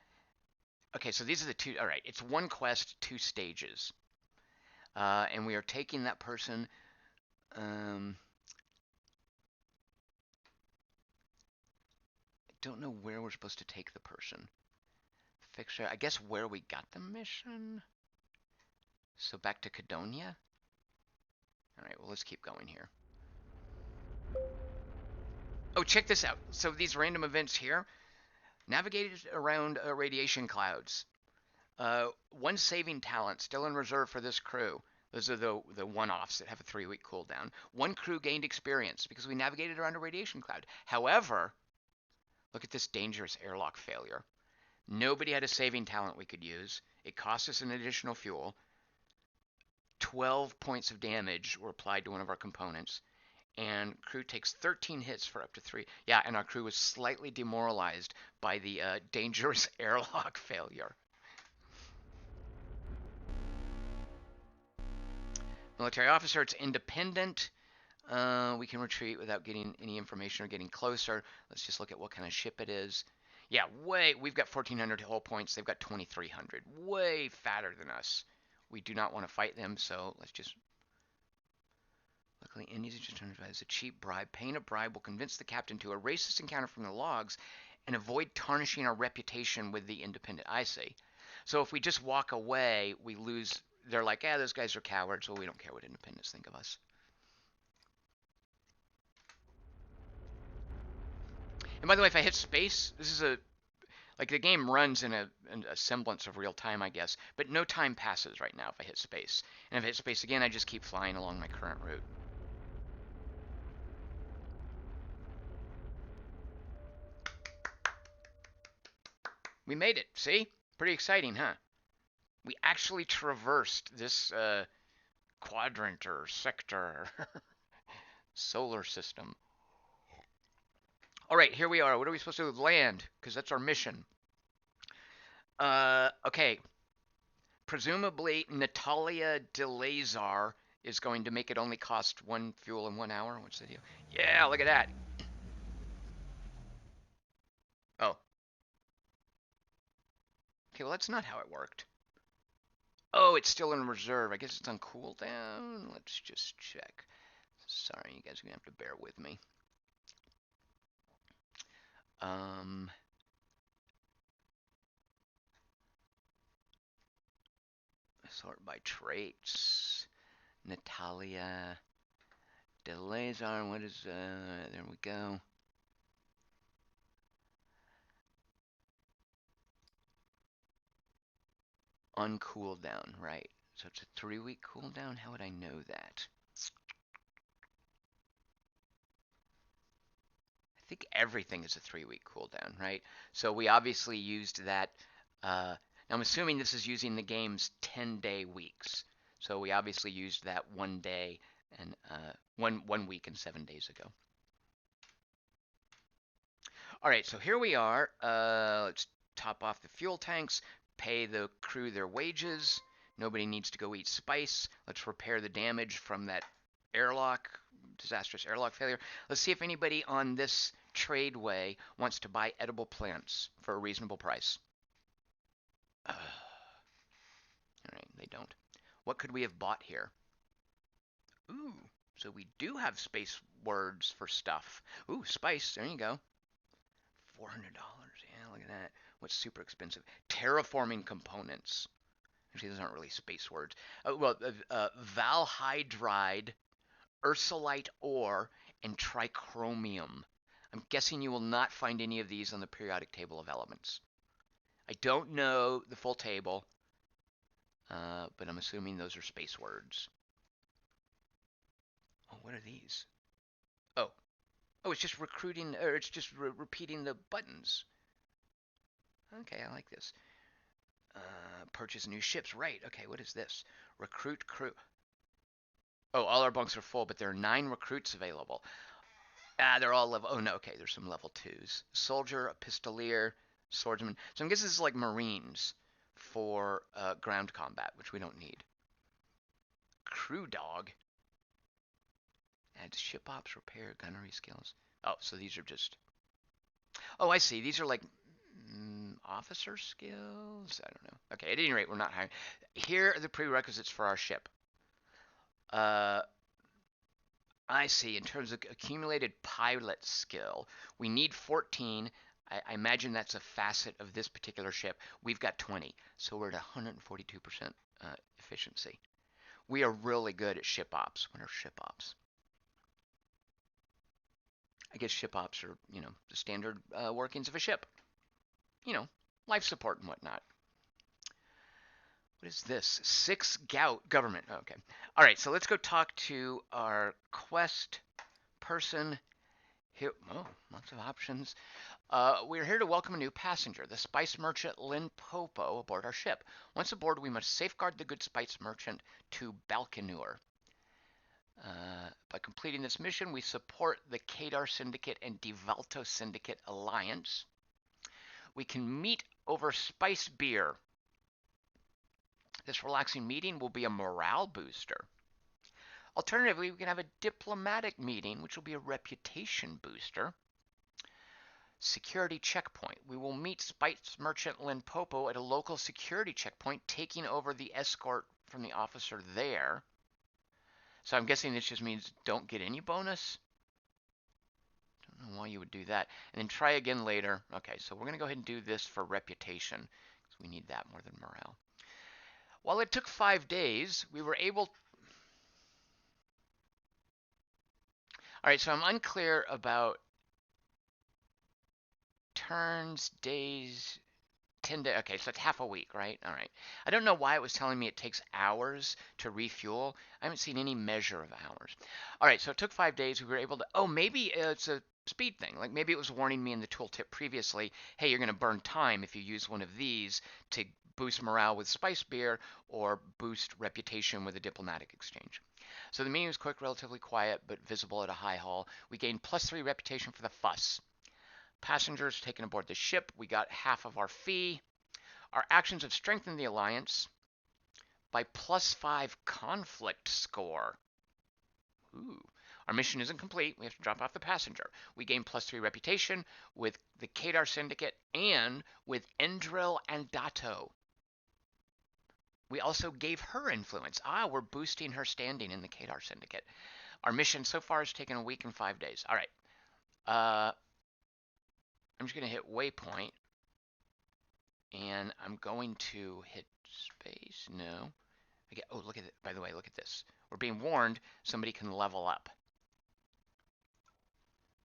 Okay, so these are the two. All right, it's one quest, two stages. And we are taking that person. I don't know where we're supposed to take the person. Fixer, I guess where we got the mission. So back to Cadonia. All right, well, let's keep going here. Oh, check this out. So these random events here, navigated around radiation clouds. One saving talent still in reserve for this crew. Those are the one-offs that have a 3-week cooldown. One crew gained experience because we navigated around a radiation cloud. However, look at this dangerous airlock failure. Nobody had a saving talent we could use. It cost us an additional fuel. 12 points of damage were applied to one of our components. And crew takes 13 hits for up to 3. Yeah, and our crew was slightly demoralized by the dangerous airlock failure. Military officer, it's independent. We can retreat without getting any information or getting closer. Let's just look at what kind of ship it is. Yeah, we've got 1,400 hull points. They've got 2,300. Way fatter than us. We do not want to fight them, so let's just... Luckily, Indies are just trying to advise a cheap bribe. Paying a bribe will convince the captain to erase this encounter from the logs and avoid tarnishing our reputation with the Independent. I see. So if we just walk away, we lose... They're like, those guys are cowards. Well, we don't care what Independents think of us. And by the way, if I hit space, this is a... Like, the game runs in a semblance of real time, I guess. But no time passes right now if I hit space. And if I hit space again, I just keep flying along my current route. We made it. See? Pretty exciting, huh? We actually traversed this quadrant or sector solar system. All right, here we are. What are we supposed to do with land? Because that's our mission. Okay. Presumably, Natalia DeLazar is going to make it only cost 1 fuel in 1 hour. What's the deal? Yeah, look at that. Oh. Okay, well, that's not how it worked. Oh, it's still in reserve. I guess it's on cooldown. Let's just check. Sorry, you guys are going to have to bear with me. Um, Sort by traits. Natalia DeLazar. What is, there we go. On cooldown, right. So it's a 3-week cooldown? How would I know that? I think everything is a 3-week cooldown, right? So we obviously used that. Now I'm assuming this is using the game's 10-day weeks. So we obviously used that 1 day and 1 week and 7 days ago. All right, so here we are. Let's top off the fuel tanks, pay the crew their wages. Nobody needs to go eat spice. Let's repair the damage from that airlock, disastrous airlock failure. Let's see if anybody on this tradeway wants to buy edible plants for a reasonable price. All right, they don't. What could we have bought here? Ooh, so we do have space words for stuff. Ooh, spice, there you go. $400. Yeah, look at that. What's super expensive? Terraforming components. Actually, those aren't really space words. Valhydride, ursulite ore, and trichromium. I'm guessing you will not find any of these on the periodic table of elements. I don't know the full table, but I'm assuming those are space words. Oh, what are these? Oh, it's just recruiting, or it's just repeating the buttons. Okay, I like this. Purchase new ships. Right. Okay, what is this? Recruit crew. Oh, all our bunks are full, but there are 9 recruits available. They're all level. Oh, no. Okay, there's some level 2s. Soldier, a pistolier, swordsman. So I guess this is like Marines for ground combat, which we don't need. Crew dog. Adds ship ops, repair, gunnery skills. Oh, so these are just... Oh, I see. These are like officer skills? I don't know. Okay, at any rate, we're not hiring. Here are the prerequisites for our ship. I see. In terms of accumulated pilot skill, we need 14. I imagine that's a facet of this particular ship. We've got 20, so we're at 142% efficiency. We are really good at ship ops. What are ship ops? I guess ship ops are, the standard workings of a ship. Life support and whatnot. What is this? 6 gout government. Okay. All right, so let's go talk to our quest person. Here, lots of options. We're here to welcome a new passenger, the spice merchant Limpopo, aboard our ship. Once aboard, we must safeguard the good spice merchant to Balkanur. By completing this mission, we support the Kadar Syndicate and Divalto Syndicate Alliance. We can meet over spice beer. This relaxing meeting will be a morale booster. Alternatively, we can have a diplomatic meeting, which will be a reputation booster. Security checkpoint. We will meet spice merchant Limpopo at a local security checkpoint, taking over the escort from the officer there. So I'm guessing this just means don't get any bonus. Don't know why you would do that. And then try again later. Okay, so we're going to go ahead and do this for reputation, because we need that more than morale. While it took 5 days, we were able... All right, so I'm unclear about turns, days, 10 days. Okay, so it's half a week, right? All right. I don't know why it was telling me it takes hours to refuel. I haven't seen any measure of hours. All right, so it took 5 days. We were able to... Oh, maybe it's a speed thing. Like maybe it was warning me in the tooltip previously, hey, you're going to burn time if you use one of these to boost morale with spice beer or boost reputation with a diplomatic exchange. So the meeting was quick, relatively quiet, but visible at a high hall. We gained +3 reputation for the fuss. Passengers taken aboard the ship. We got half of our fee. Our actions have strengthened the alliance by +5 conflict score. Ooh. Our mission isn't complete. We have to drop off the passenger. We gain +3 reputation with the Kadar Syndicate and with Endril and Dato. We also gave her influence. We're boosting her standing in the Kadar Syndicate. Our mission so far has taken a week and 5 days. All right. I'm just going to hit waypoint. And I'm going to hit space. No. Oh, look at it. By the way, look at this. We're being warned somebody can level up.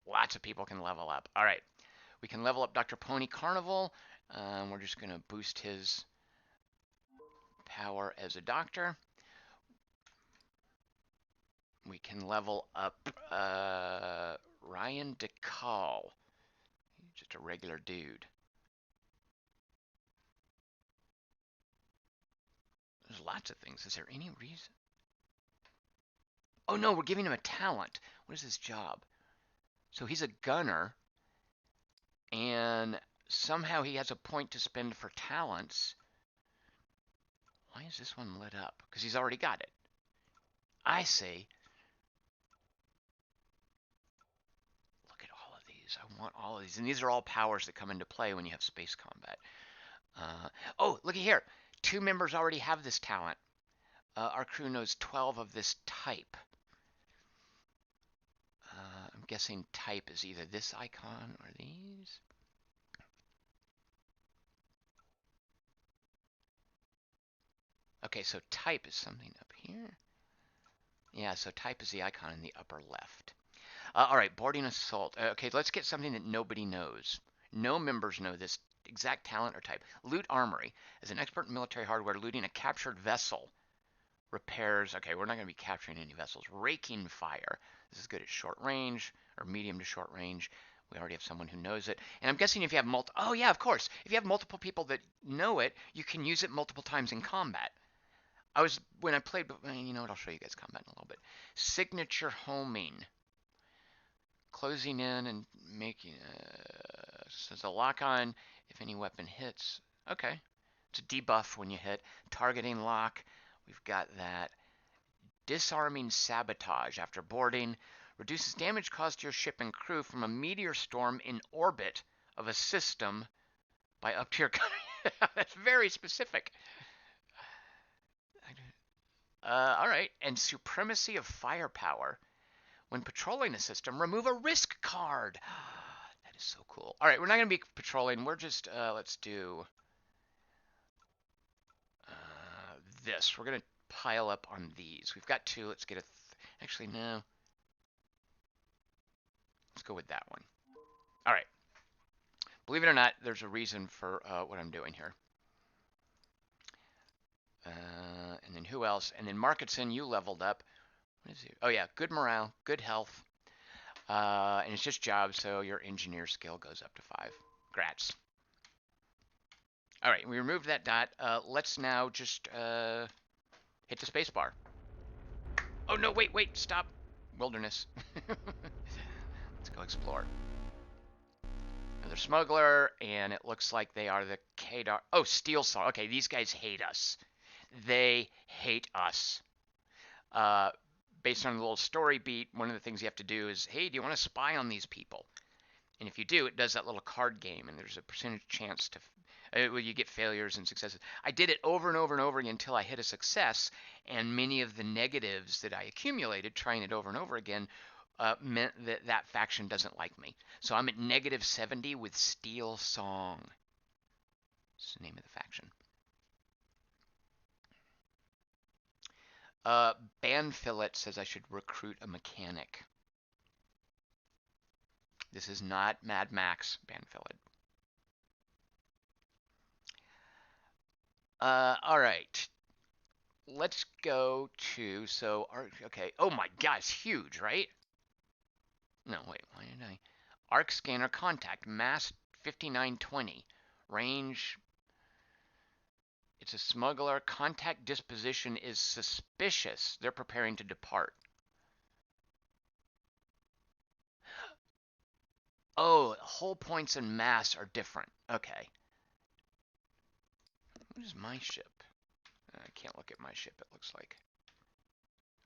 Lots of people can level up. All right. We can level up Dr. Pony Carnival. We're just going to boost his power as a doctor. We can level up Ryan DeCall. He's just a regular dude. There's lots of things. Is there any reason? Oh, no, we're giving him a talent. What is his job? So he's a gunner, and somehow he has a point to spend for talents. Why is this one lit up? Because he's already got it. I see. Look at all of these. I want all of these. And these are all powers that come into play when you have space combat. Oh, look at here. 2 members already have this talent. Our crew knows 12 of this type. I'm guessing type is either this icon or these. Okay, so type is something up here. Yeah, so type is the icon in the upper left. All right, boarding assault. Okay, let's get something that nobody knows. No members know this exact talent or type. Loot armory. As an expert in military hardware, looting a captured vessel. Repairs. Okay, we're not going to be capturing any vessels. Raking fire. This is good at short range or medium to short range. We already have someone who knows it. And I'm guessing if you have oh yeah, of course. If you have multiple people that know it, you can use it multiple times in combat. When I played, you know what, I'll show you guys combat in a little bit. Signature homing. Closing in and making, says a lock on if any weapon hits. Okay. It's a debuff when you hit. Targeting lock. We've got that. Disarming sabotage after boarding. Reduces damage caused to your ship and crew from a meteor storm in orbit of a system by up to your That's very specific. All right. And supremacy of firepower. When patrolling a system, remove a risk card. That is so cool. All right, we're not going to be patrolling. We're just, let's do this. We're going to pile up on these. We've got 2. Let's get a... Actually, no. Let's go with that one. All right. Believe it or not, there's a reason for what I'm doing here. And then who else? And then Marketson, you leveled up. What is it? Oh, yeah, good morale, good health. And it's just job, so your engineer skill goes up to 5. Grats. All right, we removed that dot. Let's now just hit the space bar. Oh, no, wait, stop. Wilderness. Let's go explore. Another smuggler, and it looks like they are the Kadar. Oh, Steel Saw. Okay, these guys hate us. They hate us. based on the little story beat, one of the things you have to do is, hey, do you want to spy on these people? And if you do, it does that little card game, and there's a percentage chance to, well, you get failures and successes. I did it over and over and over again until I hit a success, and many of the negatives that I accumulated trying it over and over again meant that that faction doesn't like me. So I'm at negative 70 with Steel Song. That's the name of the faction. Banfillet says I should recruit a mechanic. This is not Mad Max, Banfillet. All right. Let's go to, okay. Oh my God, it's huge, right? No, wait, why did I? Arc scanner contact, mass 5920. Range, it's a smuggler. Contact disposition is suspicious. They're preparing to depart. Oh, hull points and mass are different. Okay. What is my ship? I can't look at my ship, it looks like.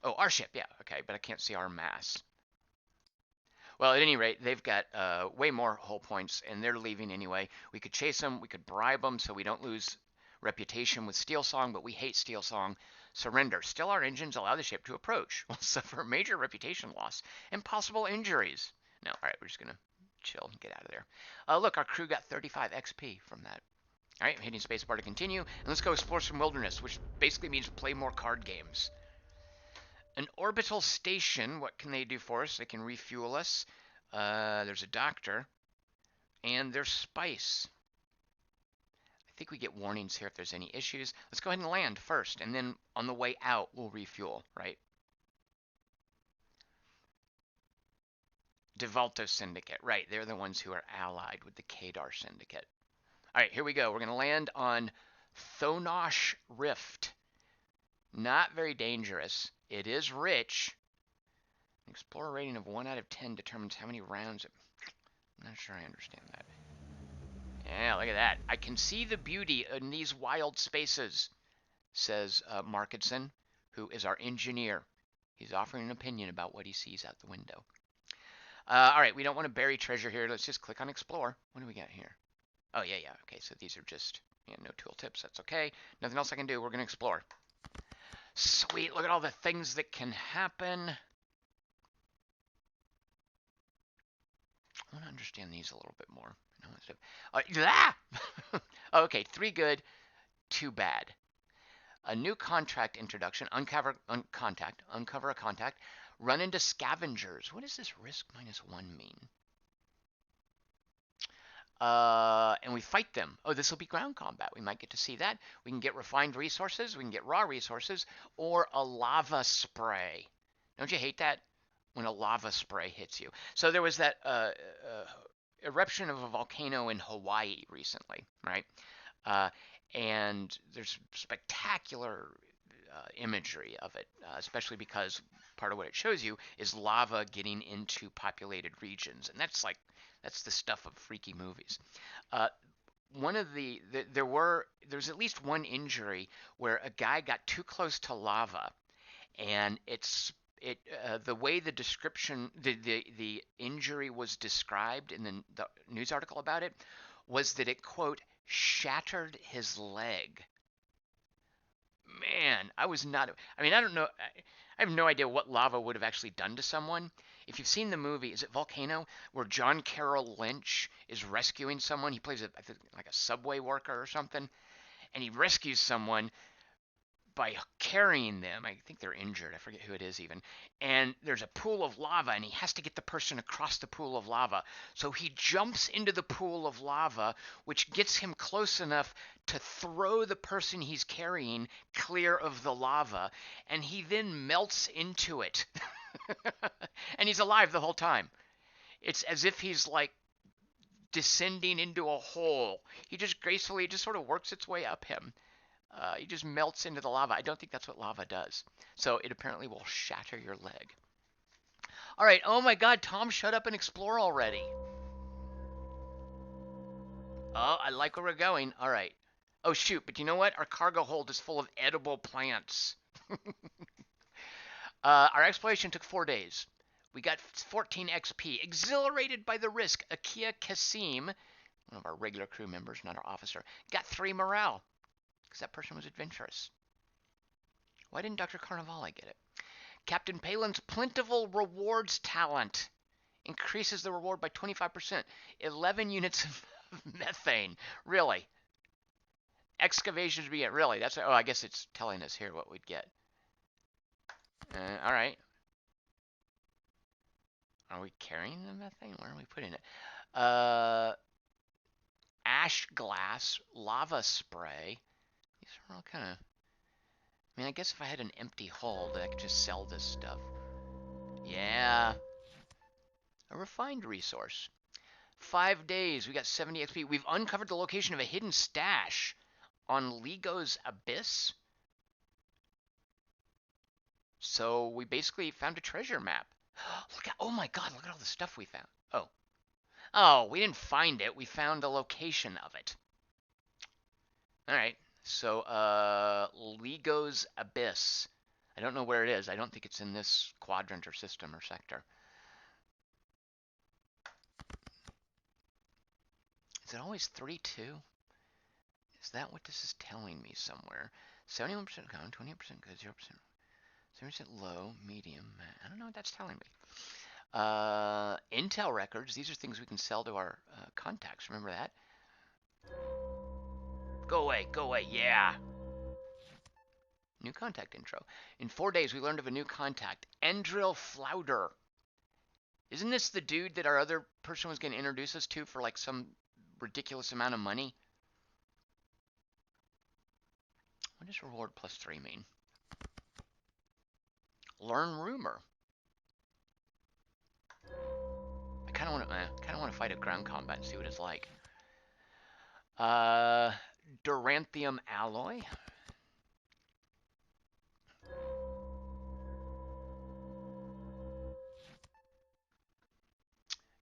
Oh, our ship, yeah, okay, but I can't see our mass. Well, at any rate, they've got way more hull points, and they're leaving anyway. We could chase them, we could bribe them so we don't lose reputation with Steel Song, but we hate Steel Song. Surrender. Still our engines allow the ship to approach. We'll suffer major reputation loss and possible injuries. No, all right, we're just going to chill and get out of there. Look, our crew got 35 XP from that. All right, hitting spacebar to continue. And let's go explore some wilderness, which basically means play more card games. An orbital station, what can they do for us? They can refuel us. There's a doctor. And there's spice. I think we get warnings here if there's any issues. Let's go ahead and land first, and then on the way out, we'll refuel, right? Devalto Syndicate, right. They're the ones who are allied with the Kadar Syndicate. All right, here we go. We're going to land on Thonosh Rift. Not very dangerous. It is rich. Explorer rating of 1 out of 10 determines how many rounds. I'm not sure I understand that. Yeah, look at that. I can see the beauty in these wild spaces, says Markinson, who is our engineer. He's offering an opinion about what he sees out the window. All right, we don't want to bury treasure here. Let's just click on Explore. What do we got here? Oh, yeah. Okay, so these are just no tooltips. That's okay. Nothing else I can do. We're going to explore. Sweet. Look at all the things that can happen. I want to understand these a little bit more. Okay, 3 good, 2 bad. A new contract introduction, uncover a contact, run into scavengers. What does this risk -1 mean? And we fight them. Oh, this will be ground combat. We might get to see that. We can get refined resources, we can get raw resources, or a lava spray. Don't you hate that? When a lava spray hits you. So there was that eruption of a volcano in Hawaii recently, right? And there's spectacular imagery of it, especially because part of what it shows you is lava getting into populated regions, and that's the stuff of freaky movies. One of there's at least one injury where a guy got too close to lava, and the way the description the injury was described in the news article about it was that it, quote, shattered his leg. Man, I don't know. I have no idea what lava would have actually done to someone. If you've seen the movie, is it Volcano, where John Carroll Lynch is rescuing someone? He plays I think, like a subway worker or something, and he rescues someone by carrying them. I think they're injured. I forget who it is even. And there's a pool of lava, and he has to get the person across the pool of lava. So he jumps into the pool of lava, which gets him close enough to throw the person he's carrying clear of the lava, and he then melts into it. And he's alive the whole time. It's as if he's like descending into a hole. He just gracefully, it just sort of works its way up him. He just melts into the lava. I don't think that's what lava does. So it apparently will shatter your leg. All right. Oh my God, Tom, shut up and explore already. Oh, I like where we're going. All right. Oh, shoot. But you know what? Our cargo hold is full of edible plants. Our exploration took 4 days. We got 14 XP. Exhilarated by the risk, Akia Kasim, one of our regular crew members, not our officer, got 3 morale because that person was adventurous. Why didn't Dr. Carnivale get it? Captain Palin's plentiful rewards talent increases the reward by 25%. 11 units of methane. Really? Excavations we get. Really? That's. Oh, I guess it's telling us here what we'd get. All right. Are we carrying the methane? Where are we putting it? Ash glass, lava spray. These are all kind of. I mean, I guess if I had an empty hold, I could just sell this stuff. Yeah. A refined resource. 5 days. We got 70 XP. We've uncovered the location of a hidden stash on Ligo's Abyss. So we basically found a treasure map. Look at, oh my god, look at all the stuff we found. Oh. Oh, we didn't find it. We found the location of it. All right. So, Ligo's Abyss. I don't know where it is. I don't think it's in this quadrant or system or sector. Is it always 3-2? Is that what this is telling me somewhere? 71% common, 28% good, 0%. 70% low, medium. I don't know what that's telling me. Intel records. These are things we can sell to our contacts. Remember that? Go away. Go away. Yeah. New contact intro. In 4 days, we learned of a new contact. Endril Flouder. Isn't this the dude that our other person was going to introduce us to for like some ridiculous amount of money? What does reward +3 mean? Learn rumor. I kind of want to fight a ground combat and see what it's like. Duranthium alloy.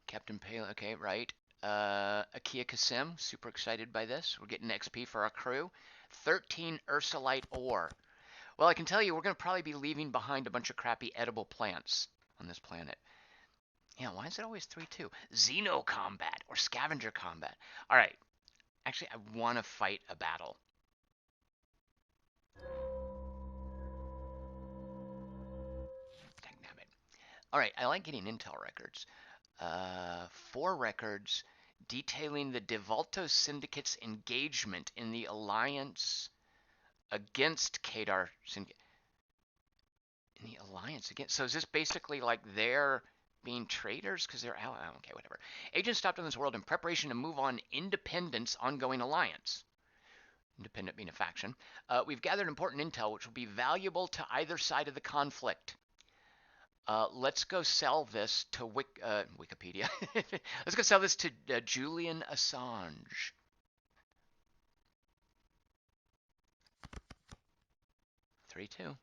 Captain Pale. Okay, right. Akia Kasim. Super excited by this. We're getting XP for our crew. 13 Ursulite ore. Well, I can tell you, we're going to probably be leaving behind a bunch of crappy edible plants on this planet. Yeah, why is it always 3-2? Xeno combat or scavenger combat. All right. Actually, I want to fight a battle. Damn it. All right, I like getting intel records. 4 records detailing the Devolto Syndicate's engagement in the alliance against Kadar Syndicate. In the alliance against. So is this basically like they're being traitors because they're out? Okay, whatever. Agents stopped in this world in preparation to move on Independence ongoing alliance. Independent being a faction. We've gathered important intel which will be valuable to either side of the conflict. Let's go sell this to Wikipedia. Let's go sell this to Julian Assange. Three, two.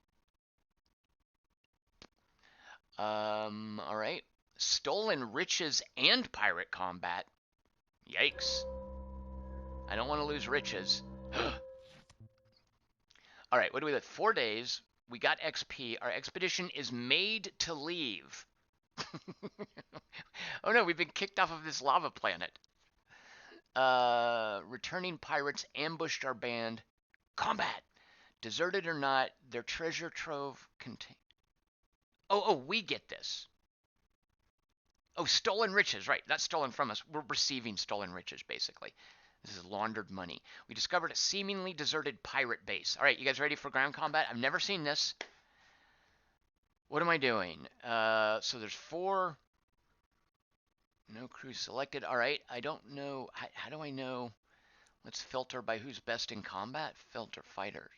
All right. Stolen riches and pirate combat. Yikes. I don't want to lose riches. All right, what do we got? 4 days. We got XP. Our expedition is made to leave. Oh no, we've been kicked off of this lava planet. Returning pirates ambushed our band. Combat. Deserted or not, their treasure trove contain. Oh, we get this. Oh, stolen riches, right? Not stolen from us. We're receiving stolen riches, basically. This is laundered money. We discovered a seemingly deserted pirate base. All right, you guys ready for ground combat? I've never seen this. What am I doing? So there's 4. No crew selected. All right, I don't know. How do I know? Let's filter by who's best in combat. Filter fighters.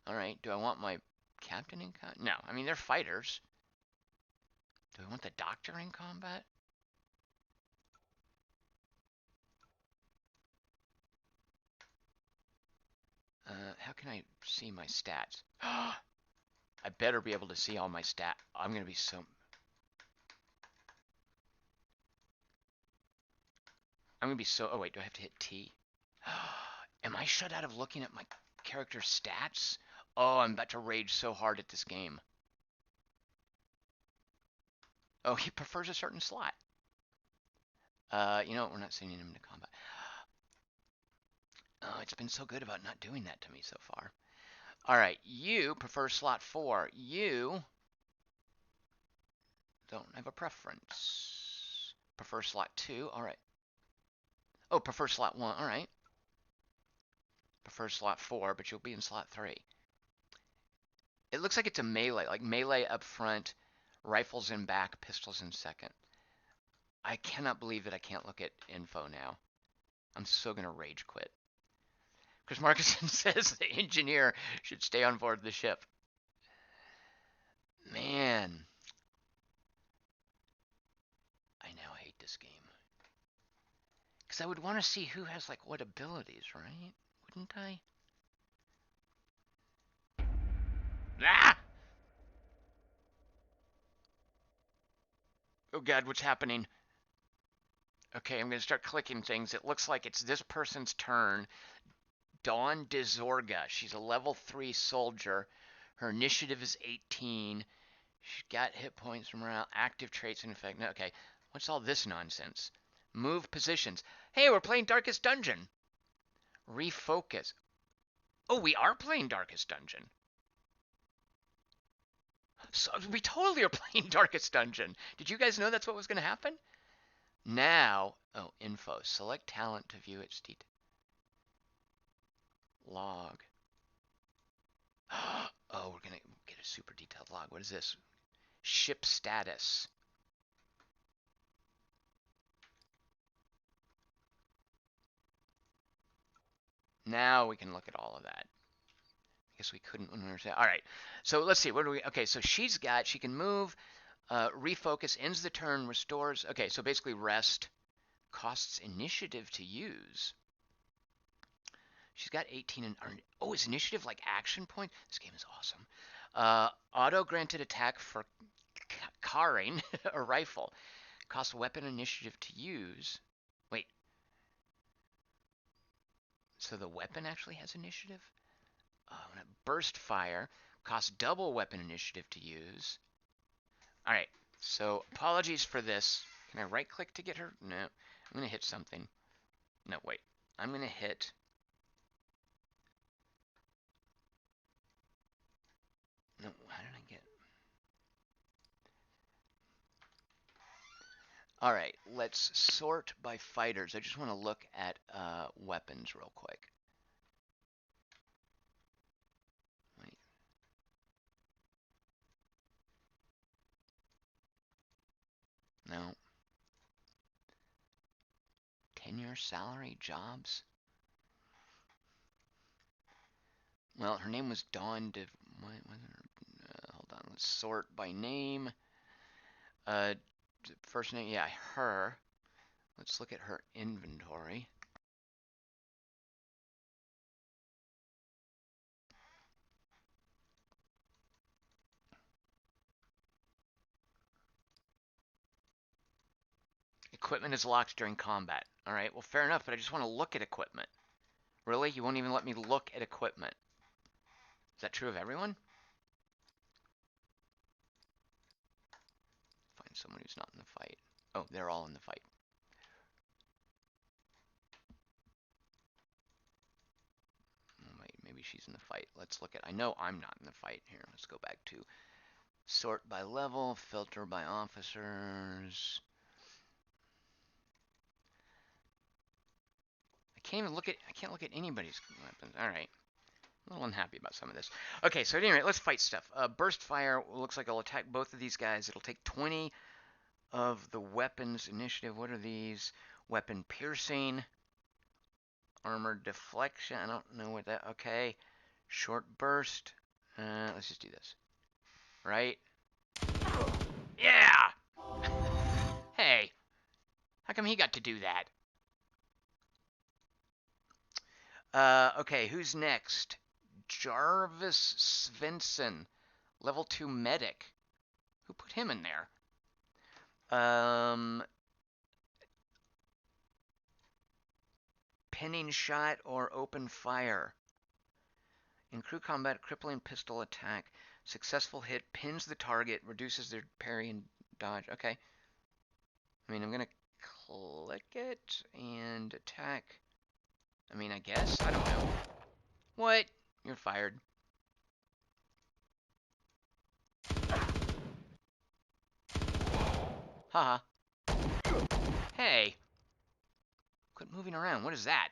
All right, do I want my captain in combat? No, I mean, they're fighters. Do I want the doctor in combat? How can I see my stats? I better be able to see all my stats. I'm going to be so... Oh, wait, do I have to hit T? Am I shut out of looking at my character's stats? Oh, I'm about to rage so hard at this game. Oh, he prefers a certain slot. You know what? We're not sending him to combat. Oh, it's been so good about not doing that to me so far. All right, you prefer slot 4. You don't have a preference. Prefer slot 2. All right. Oh, prefer slot 1. All right. Prefer slot 4, but you'll be in slot 3. It looks like it's a melee, like melee up front, rifles in back, pistols in second. I cannot believe that I can't look at info now. I'm so going to rage quit. Chris Markison says the engineer should stay on board the ship. Man. I now hate this game. Because I would want to see who has, like, what abilities, right? Wouldn't I? Ah! Oh, God, what's happening? Okay, I'm going to start clicking things. It looks like it's this person's turn. Dawn Dezorga. She's a level 3 soldier. Her initiative is 18. She's got hit points from around active traits in effect. No, okay, what's all this nonsense? Move positions. Hey, we're playing Darkest Dungeon. Refocus. Oh, we are playing Darkest Dungeon. So we totally are playing Darkest Dungeon. Did you guys know that's what was going to happen? Now, oh, info. Select talent to view its detail. Log. Oh, we're going to get a super detailed log. What is this? Ship status. Now we can look at all of that. I guess we couldn't when we were saying. All right. So let's see. What do we? Okay. So she can move, refocus, ends the turn, restores. Okay. So basically rest, costs initiative to use. She's got 18 and oh, is initiative like action point? This game is awesome. Auto granted attack for carring a rifle. Costs weapon initiative to use. Wait. So the weapon actually has initiative? Burst fire. Costs double weapon initiative to use. Alright. So apologies for this. Can I right click to get her? No. I'm going to hit something. No, wait. I'm going to hit. No, how did I get? All right, let's sort by fighters. I just want to look at weapons real quick. Wait. No. 10-year salary jobs? Well, her name was Dawn De... hold on, let's sort by name. First name, yeah, her. Let's look at her inventory. Equipment is locked during combat. All right, well, fair enough, but I just want to look at equipment. Really? You won't even let me look at equipment? Is that true of everyone? Find someone who's not in the fight. Oh, they're all in the fight. Wait, maybe she's in the fight. Let's look at. I know I'm not in the fight. Here, let's go back to sort by level, filter by officers. I can't look at anybody's weapons. All right. I'm a little unhappy about some of this. Okay, so at any rate, let's fight stuff. Burst fire looks like it'll attack both of these guys. It'll take 20 of the weapons initiative. What are these? Weapon piercing. Armor deflection. I don't know what that. Okay. Short burst. Let's just do this. Right? Yeah! Hey, how come he got to do that? Okay, who's next? Jarvis Svensson, level 2 medic. Who put him in there? Pinning shot or open fire? In crew combat, crippling pistol attack. Successful hit pins the target, reduces their parry and dodge. Okay. I mean, I'm gonna click it and attack. I mean, I guess. I don't know. What? You're fired. Haha. Hey. Quit moving around. What is that?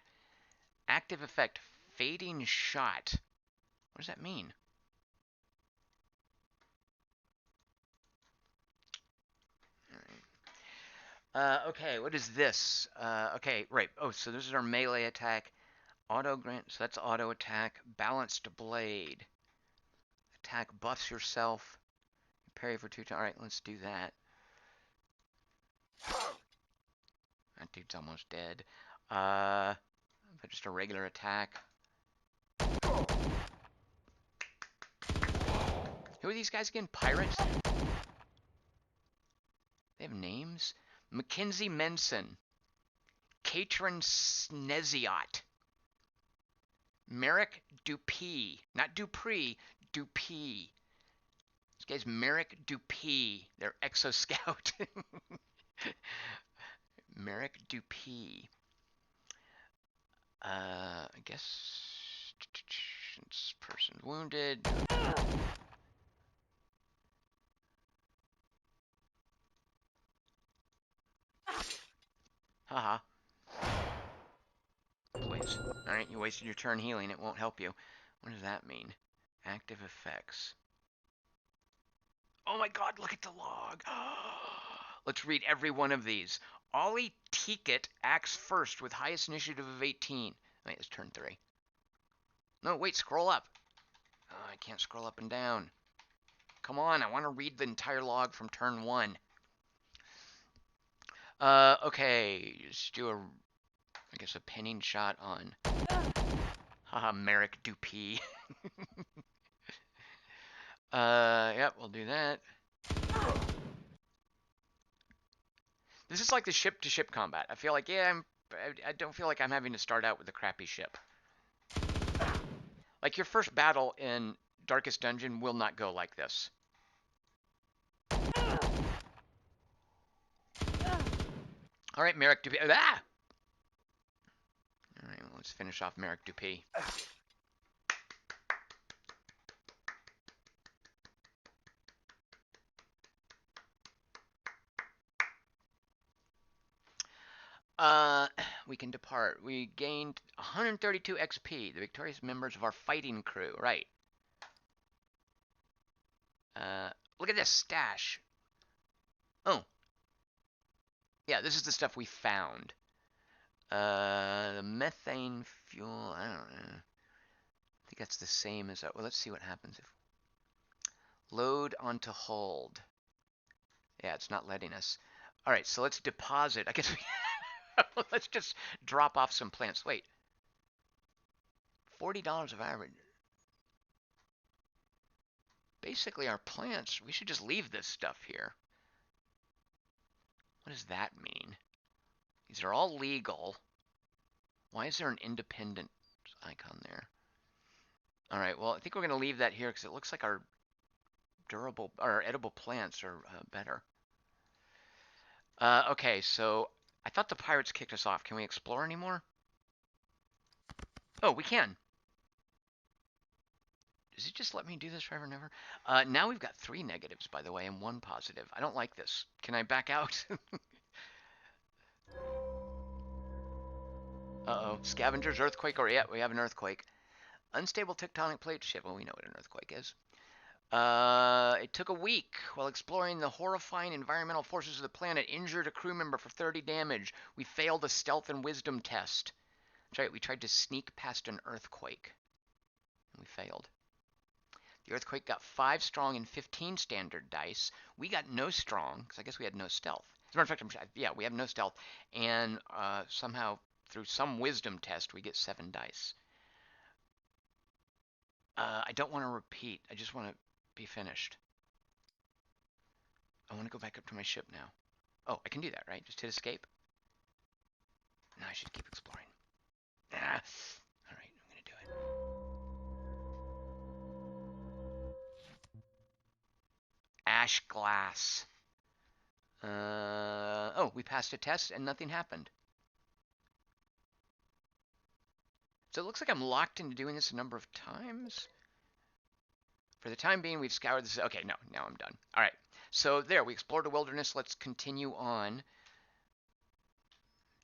Active effect. Fading shot. What does that mean? Okay, what is this? Okay, right. Oh, so this is our melee attack. Auto grant, so that's auto attack. Balanced blade. Attack buffs yourself. Parry for 2 times. Alright, let's do that. That dude's almost dead. But just a regular attack. Who are these guys again? Pirates? They have names? Mackenzie Menson. Katrin Sneziot. Merrick Dupee. Not Dupree, Dupee. This guy's Merrick Dupee. They're Exo Scout. Merrick Dupee. I guess this person's wounded. Haha. Please. Alright, you wasted your turn healing. It won't help you. What does that mean? Active effects. Oh my god, look at the log. Let's read every one of these. Ollie Teekett acts first with highest initiative of 18. Wait, it's turn 3. No, wait, scroll up. Oh, I can't scroll up and down. Come on, I want to read the entire log from turn 1. Okay, just do I guess a pinning shot on haha Merrick Dupee. Yep, we'll do that. This is like the ship-to-ship combat. I feel like, yeah, I don't feel like I'm having to start out with a crappy ship. Like, your first battle in Darkest Dungeon will not go like this. Alright, Merrick Dupee. Ah! Alright, well, let's finish off Merrick Dupee. We can depart. We gained 132 XP. The victorious members of our fighting crew. Right. Look at this stash. Oh. Yeah, this is the stuff we found. The methane fuel. I don't know. I think that's the same as that. Well, let's see what happens if load onto hold. Yeah, it's not letting us. All right, so let's deposit. I guess we let's just drop off some plants. Wait. $40 of average. Basically, our plants, we should just leave this stuff here. What does that mean? These are all legal. Why is there an independent icon there? All right, well, I think we're going to leave that here because it looks like our durable, our edible plants are better. Okay, so I thought the pirates kicked us off. Can we explore anymore? Oh, we can. Does it just let me do this forever and ever? Now we've got 3 negatives, by the way, and 1 positive. I don't like this. Can I back out? Uh-oh. Scavengers, earthquake, or yeah, we have an earthquake. Unstable tectonic plate shift. Well, we know what an earthquake is. It took a week while exploring the horrifying environmental forces of the planet. Injured a crew member for 30 damage. We failed a stealth and wisdom test. That's right, we tried to sneak past an earthquake. And we failed. The earthquake got 5 strong and 15 standard dice. We got no strong, because I guess we had no stealth. As a matter of fact, yeah, we have no stealth. And somehow, through some wisdom test, we get 7 dice. I don't want to repeat. I just want to be finished. I want to go back up to my ship now. Oh, I can do that, right? Just hit escape. No, I should keep exploring. Ah. All right, I'm going to do it. Smash glass. Oh, we passed a test and nothing happened. So it looks like I'm locked into doing this a number of times. For the time being, we've scoured this. Okay, no, now I'm done. All right. So there, we explored the wilderness. Let's continue on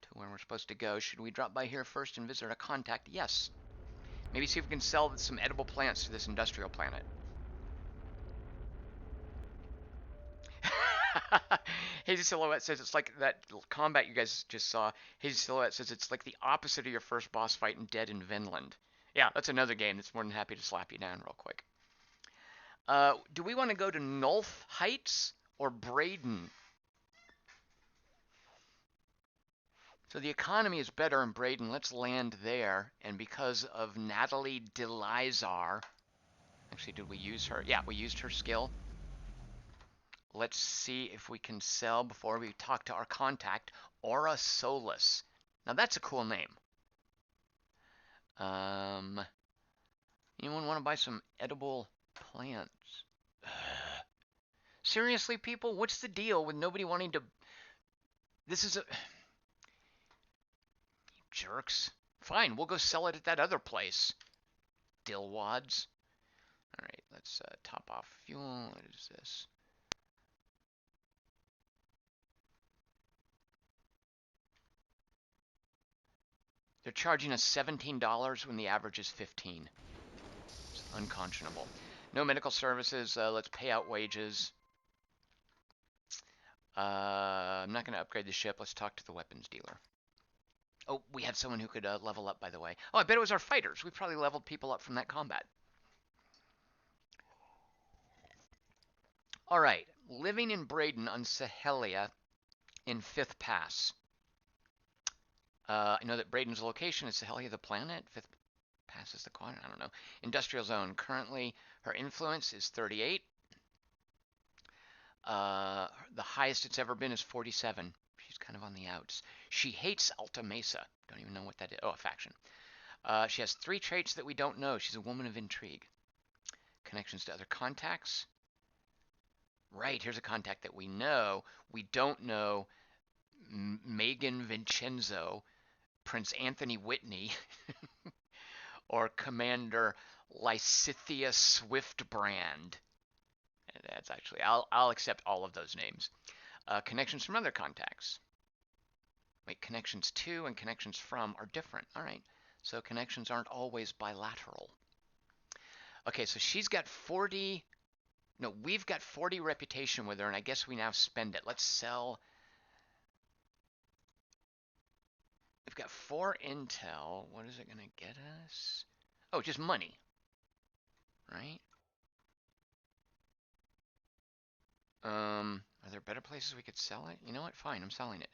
to where we're supposed to go. Should we drop by here first and visit a contact? Yes. Maybe see if we can sell some edible plants to this industrial planet. Hazy Silhouette says it's like that combat you guys just saw. Hazy Silhouette says it's like the opposite of your first boss fight in Dead in Vinland. Yeah, that's another game that's more than happy to slap you down real quick. Do we want to go to Nulth Heights or Braden? So the economy is better in Braden. Let's land there. And because of Natalie Delizar, actually, did we use her? Yeah, we used her skill. Let's see if we can sell before we talk to our contact, Aura Solus. Now that's a cool name. Anyone want to buy some edible plants? Seriously, people, what's the deal with nobody wanting to? This is a jerks. Fine, we'll go sell it at that other place. Dillwads. All right, let's top off fuel. What is this? They're charging us $17 when the average is $15. It's unconscionable. No medical services. Let's pay out wages. I'm not going to upgrade the ship. Let's talk to the weapons dealer. Oh, we had someone who could level up, by the way. Oh, I bet it was our fighters. We probably leveled people up from that combat. All right. Living in Braden on Sahelia in 5th Pass. I know that Braden's location is Sahelia, the planet. 5th Pass is the quadrant. I don't know. Industrial zone. Currently, her influence is 38. The highest it's ever been is 47. She's kind of on the outs. She hates Alta Mesa. Don't even know what that is. Oh, a faction. She has 3 traits that we don't know. She's a woman of intrigue. Connections to other contacts. Right, here's a contact that we know. We don't know Megan Vincenzo, Prince Anthony Whitney, or Commander Lysithia Swiftbrand. That's actually, I'll accept all of those names. Connections from other contacts. Wait, connections to and connections from are different. All right, so connections aren't always bilateral. Okay, so she's got 40. No, we've got 40 reputation with her, and I guess we now spend it. Let's sell. We've got 4 intel. What is it going to get us? Oh, just money, right? Are there better places we could sell it? You know what? Fine, I'm selling it.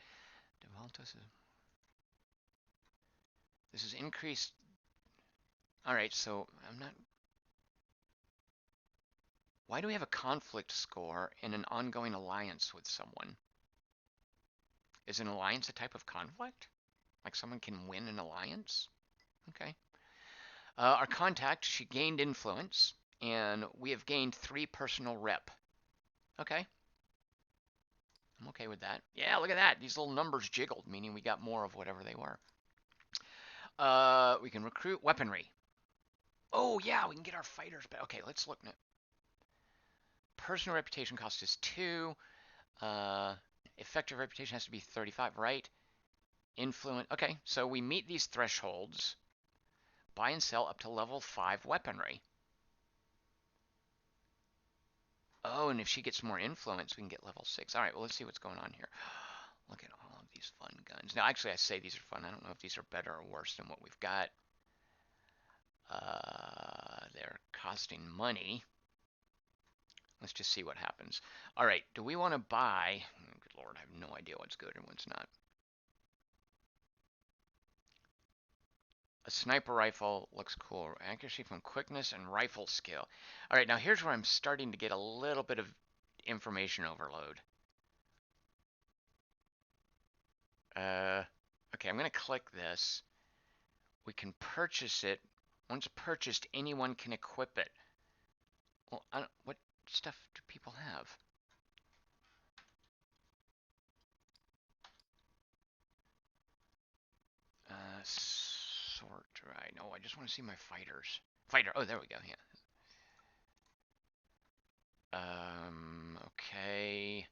This is increased. All right, so I'm not. Why do we have a conflict score in an ongoing alliance with someone? Is an alliance a type of conflict? Like someone can win an alliance? Okay. Our contact, she gained influence, and we have gained 3 personal rep. Okay. I'm okay with that. Yeah, look at that. These little numbers jiggled, meaning we got more of whatever they were. We can recruit weaponry. Oh, yeah, we can get our fighters back. Okay, let's look now. Personal reputation cost is 2. Effective reputation has to be 35, right? Influence. Okay, so we meet these thresholds. Buy and sell up to level 5 weaponry. Oh, and if she gets more influence, we can get level 6. All right, well, let's see what's going on here. Look at all of these fun guns. Now, actually, I say these are fun. I don't know if these are better or worse than what we've got. They're costing money. Let's just see what happens. All right, do we want to buy? Oh, good Lord, I have no idea what's good and what's not. A sniper rifle looks cool. Accuracy from quickness and rifle skill. All right, now here's where I'm starting to get a little bit of information overload. Okay, I'm going to click this. We can purchase it. Once purchased, anyone can equip it. Well, what stuff do people have? Sort right. No, I just want to see my fighters. Fighter. Oh, there we go. Yeah. Okay.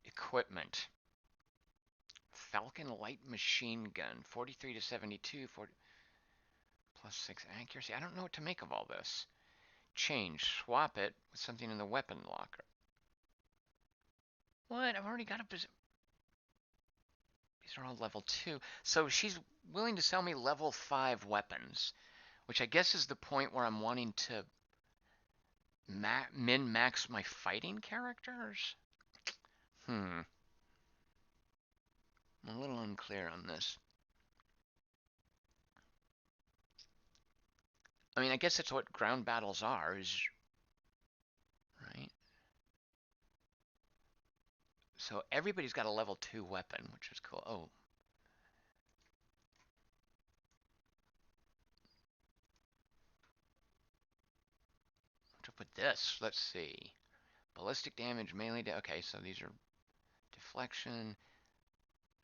Equipment. Falcon light machine gun, 43 to 72, 40, plus 6 accuracy. I don't know what to make of all this. Change. Swap it with something in the weapon locker. What? I've already got a position. These are all level 2. So she's willing to sell me level 5 weapons, which I guess is the point where I'm wanting to min-max my fighting characters? I'm a little unclear on this. I mean, I guess that's what ground battles are, is right? So everybody's got a level 2 weapon, which is cool. Oh. What's up with this? Let's see. Ballistic damage, melee okay, so these are deflection.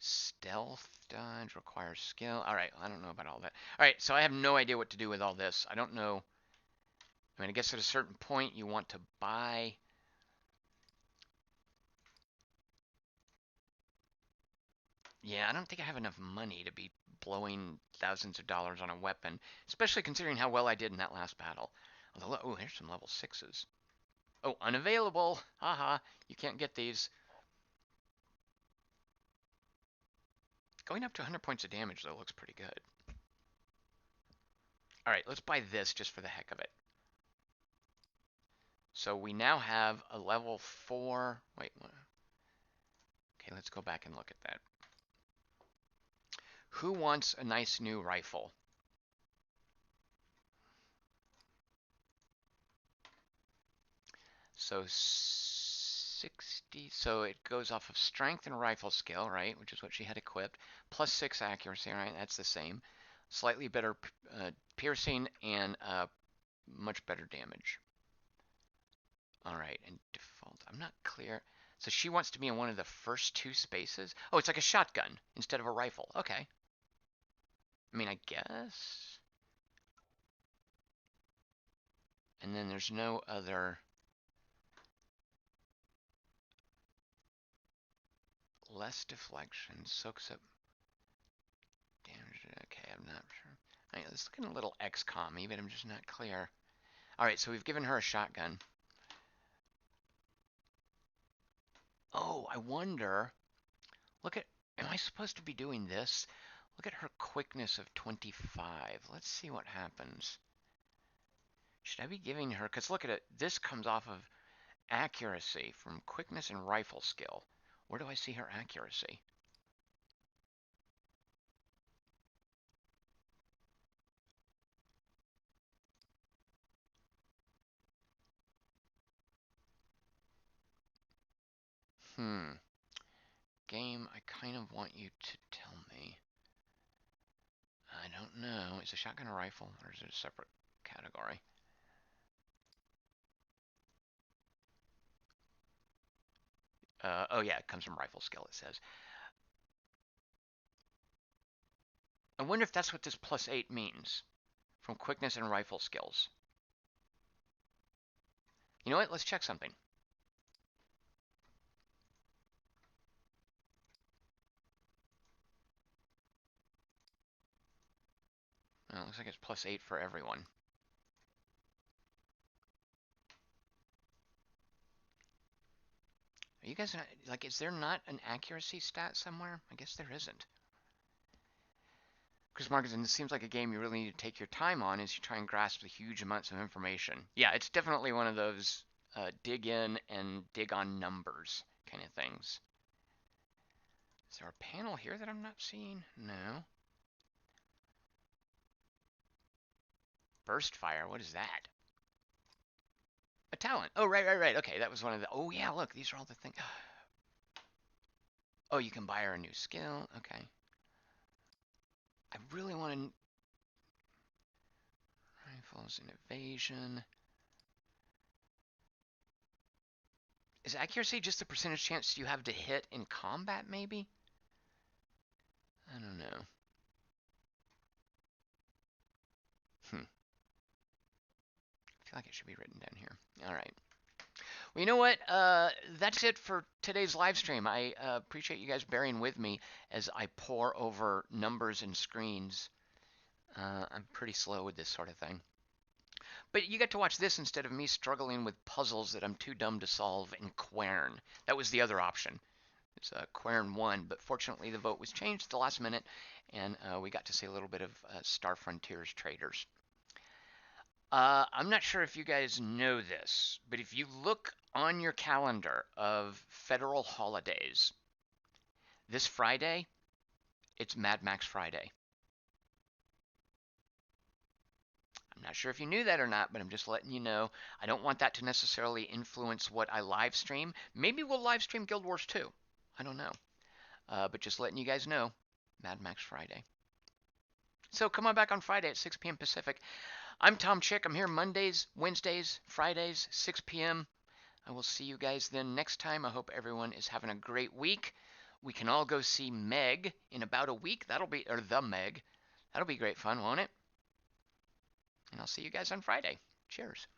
Stealth dodge requires skill. Alright, I don't know about all that. Alright, so I have no idea what to do with all this. I don't know. I mean, I guess at a certain point you want to buy. Yeah, I don't think I have enough money to be blowing thousands of dollars on a weapon, especially considering how well I did in that last battle. Although, oh, here's some level 6s. Oh, unavailable. Haha, you can't get these. Going up to 100 points of damage, though, looks pretty good. Alright, let's buy this just for the heck of it. So we now have a level 4. Wait, what? Okay, let's go back and look at that. Who wants a nice new rifle? So 60, so it goes off of strength and rifle skill, right, which is what she had equipped, plus 6 accuracy, right, that's the same. Slightly better piercing and much better damage. All right, and default, I'm not clear. So she wants to be in one of the first 2 spaces? Oh, it's like a shotgun instead of a rifle. Okay. I mean, I guess. And then there's no other. Less deflection, soaks up damage. Okay, I'm not sure. All right, let's look at a little XCOM, but I'm just not clear. All right, so we've given her a shotgun. Oh, I wonder. Look at, am I supposed to be doing this? Look at her quickness of 25. Let's see what happens. Should I be giving her, because look at it, this comes off of accuracy from quickness and rifle skill. Where do I see her accuracy? Game, I kind of want you to tell me. I don't know. Is a shotgun a rifle, or is it a separate category? Oh yeah, it comes from rifle skill, it says. I wonder if that's what this plus 8 means. From quickness and rifle skills. You know what? Let's check something. Oh, it looks like it's plus 8 for everyone. Are you guys, like, is there not an accuracy stat somewhere? I guess there isn't. Chris Markinson, this seems like a game you really need to take your time on as you try and grasp the huge amounts of information. Yeah, it's definitely one of those dig in and dig on numbers kind of things. Is there a panel here that I'm not seeing? No. Burst fire, what is that? A talent. Oh, right. Okay, that was one of the. Oh, yeah, look, these are all the things. Oh, you can buy her a new skill. Okay. I really want to. Rifles and evasion. Is accuracy just the percentage chance you have to hit in combat, maybe? I don't know. I feel like it should be written down here. All right. Well, you know what? That's it for today's live stream. I appreciate you guys bearing with me as I pore over numbers and screens. I'm pretty slow with this sort of thing. But you get to watch this instead of me struggling with puzzles that I'm too dumb to solve in Quern. That was the other option. It's Quern 1, but fortunately the vote was changed at the last minute, and we got to see a little bit of Star Frontiers Traders. I'm not sure if you guys know this, but if you look on your calendar of federal holidays, this Friday, it's Mad Max Friday. I'm not sure if you knew that or not, but I'm just letting you know. I don't want that to necessarily influence what I live stream. Maybe we'll live stream Guild Wars 2. I don't know. But just letting you guys know, Mad Max Friday. So come on back on Friday at 6 p.m. Pacific. I'm Tom Chick. I'm here Mondays, Wednesdays, Fridays, 6 p.m. I will see you guys then next time. I hope everyone is having a great week. We can all go see Meg in about a week. Or the Meg. That'll be great fun, won't it? And I'll see you guys on Friday. Cheers.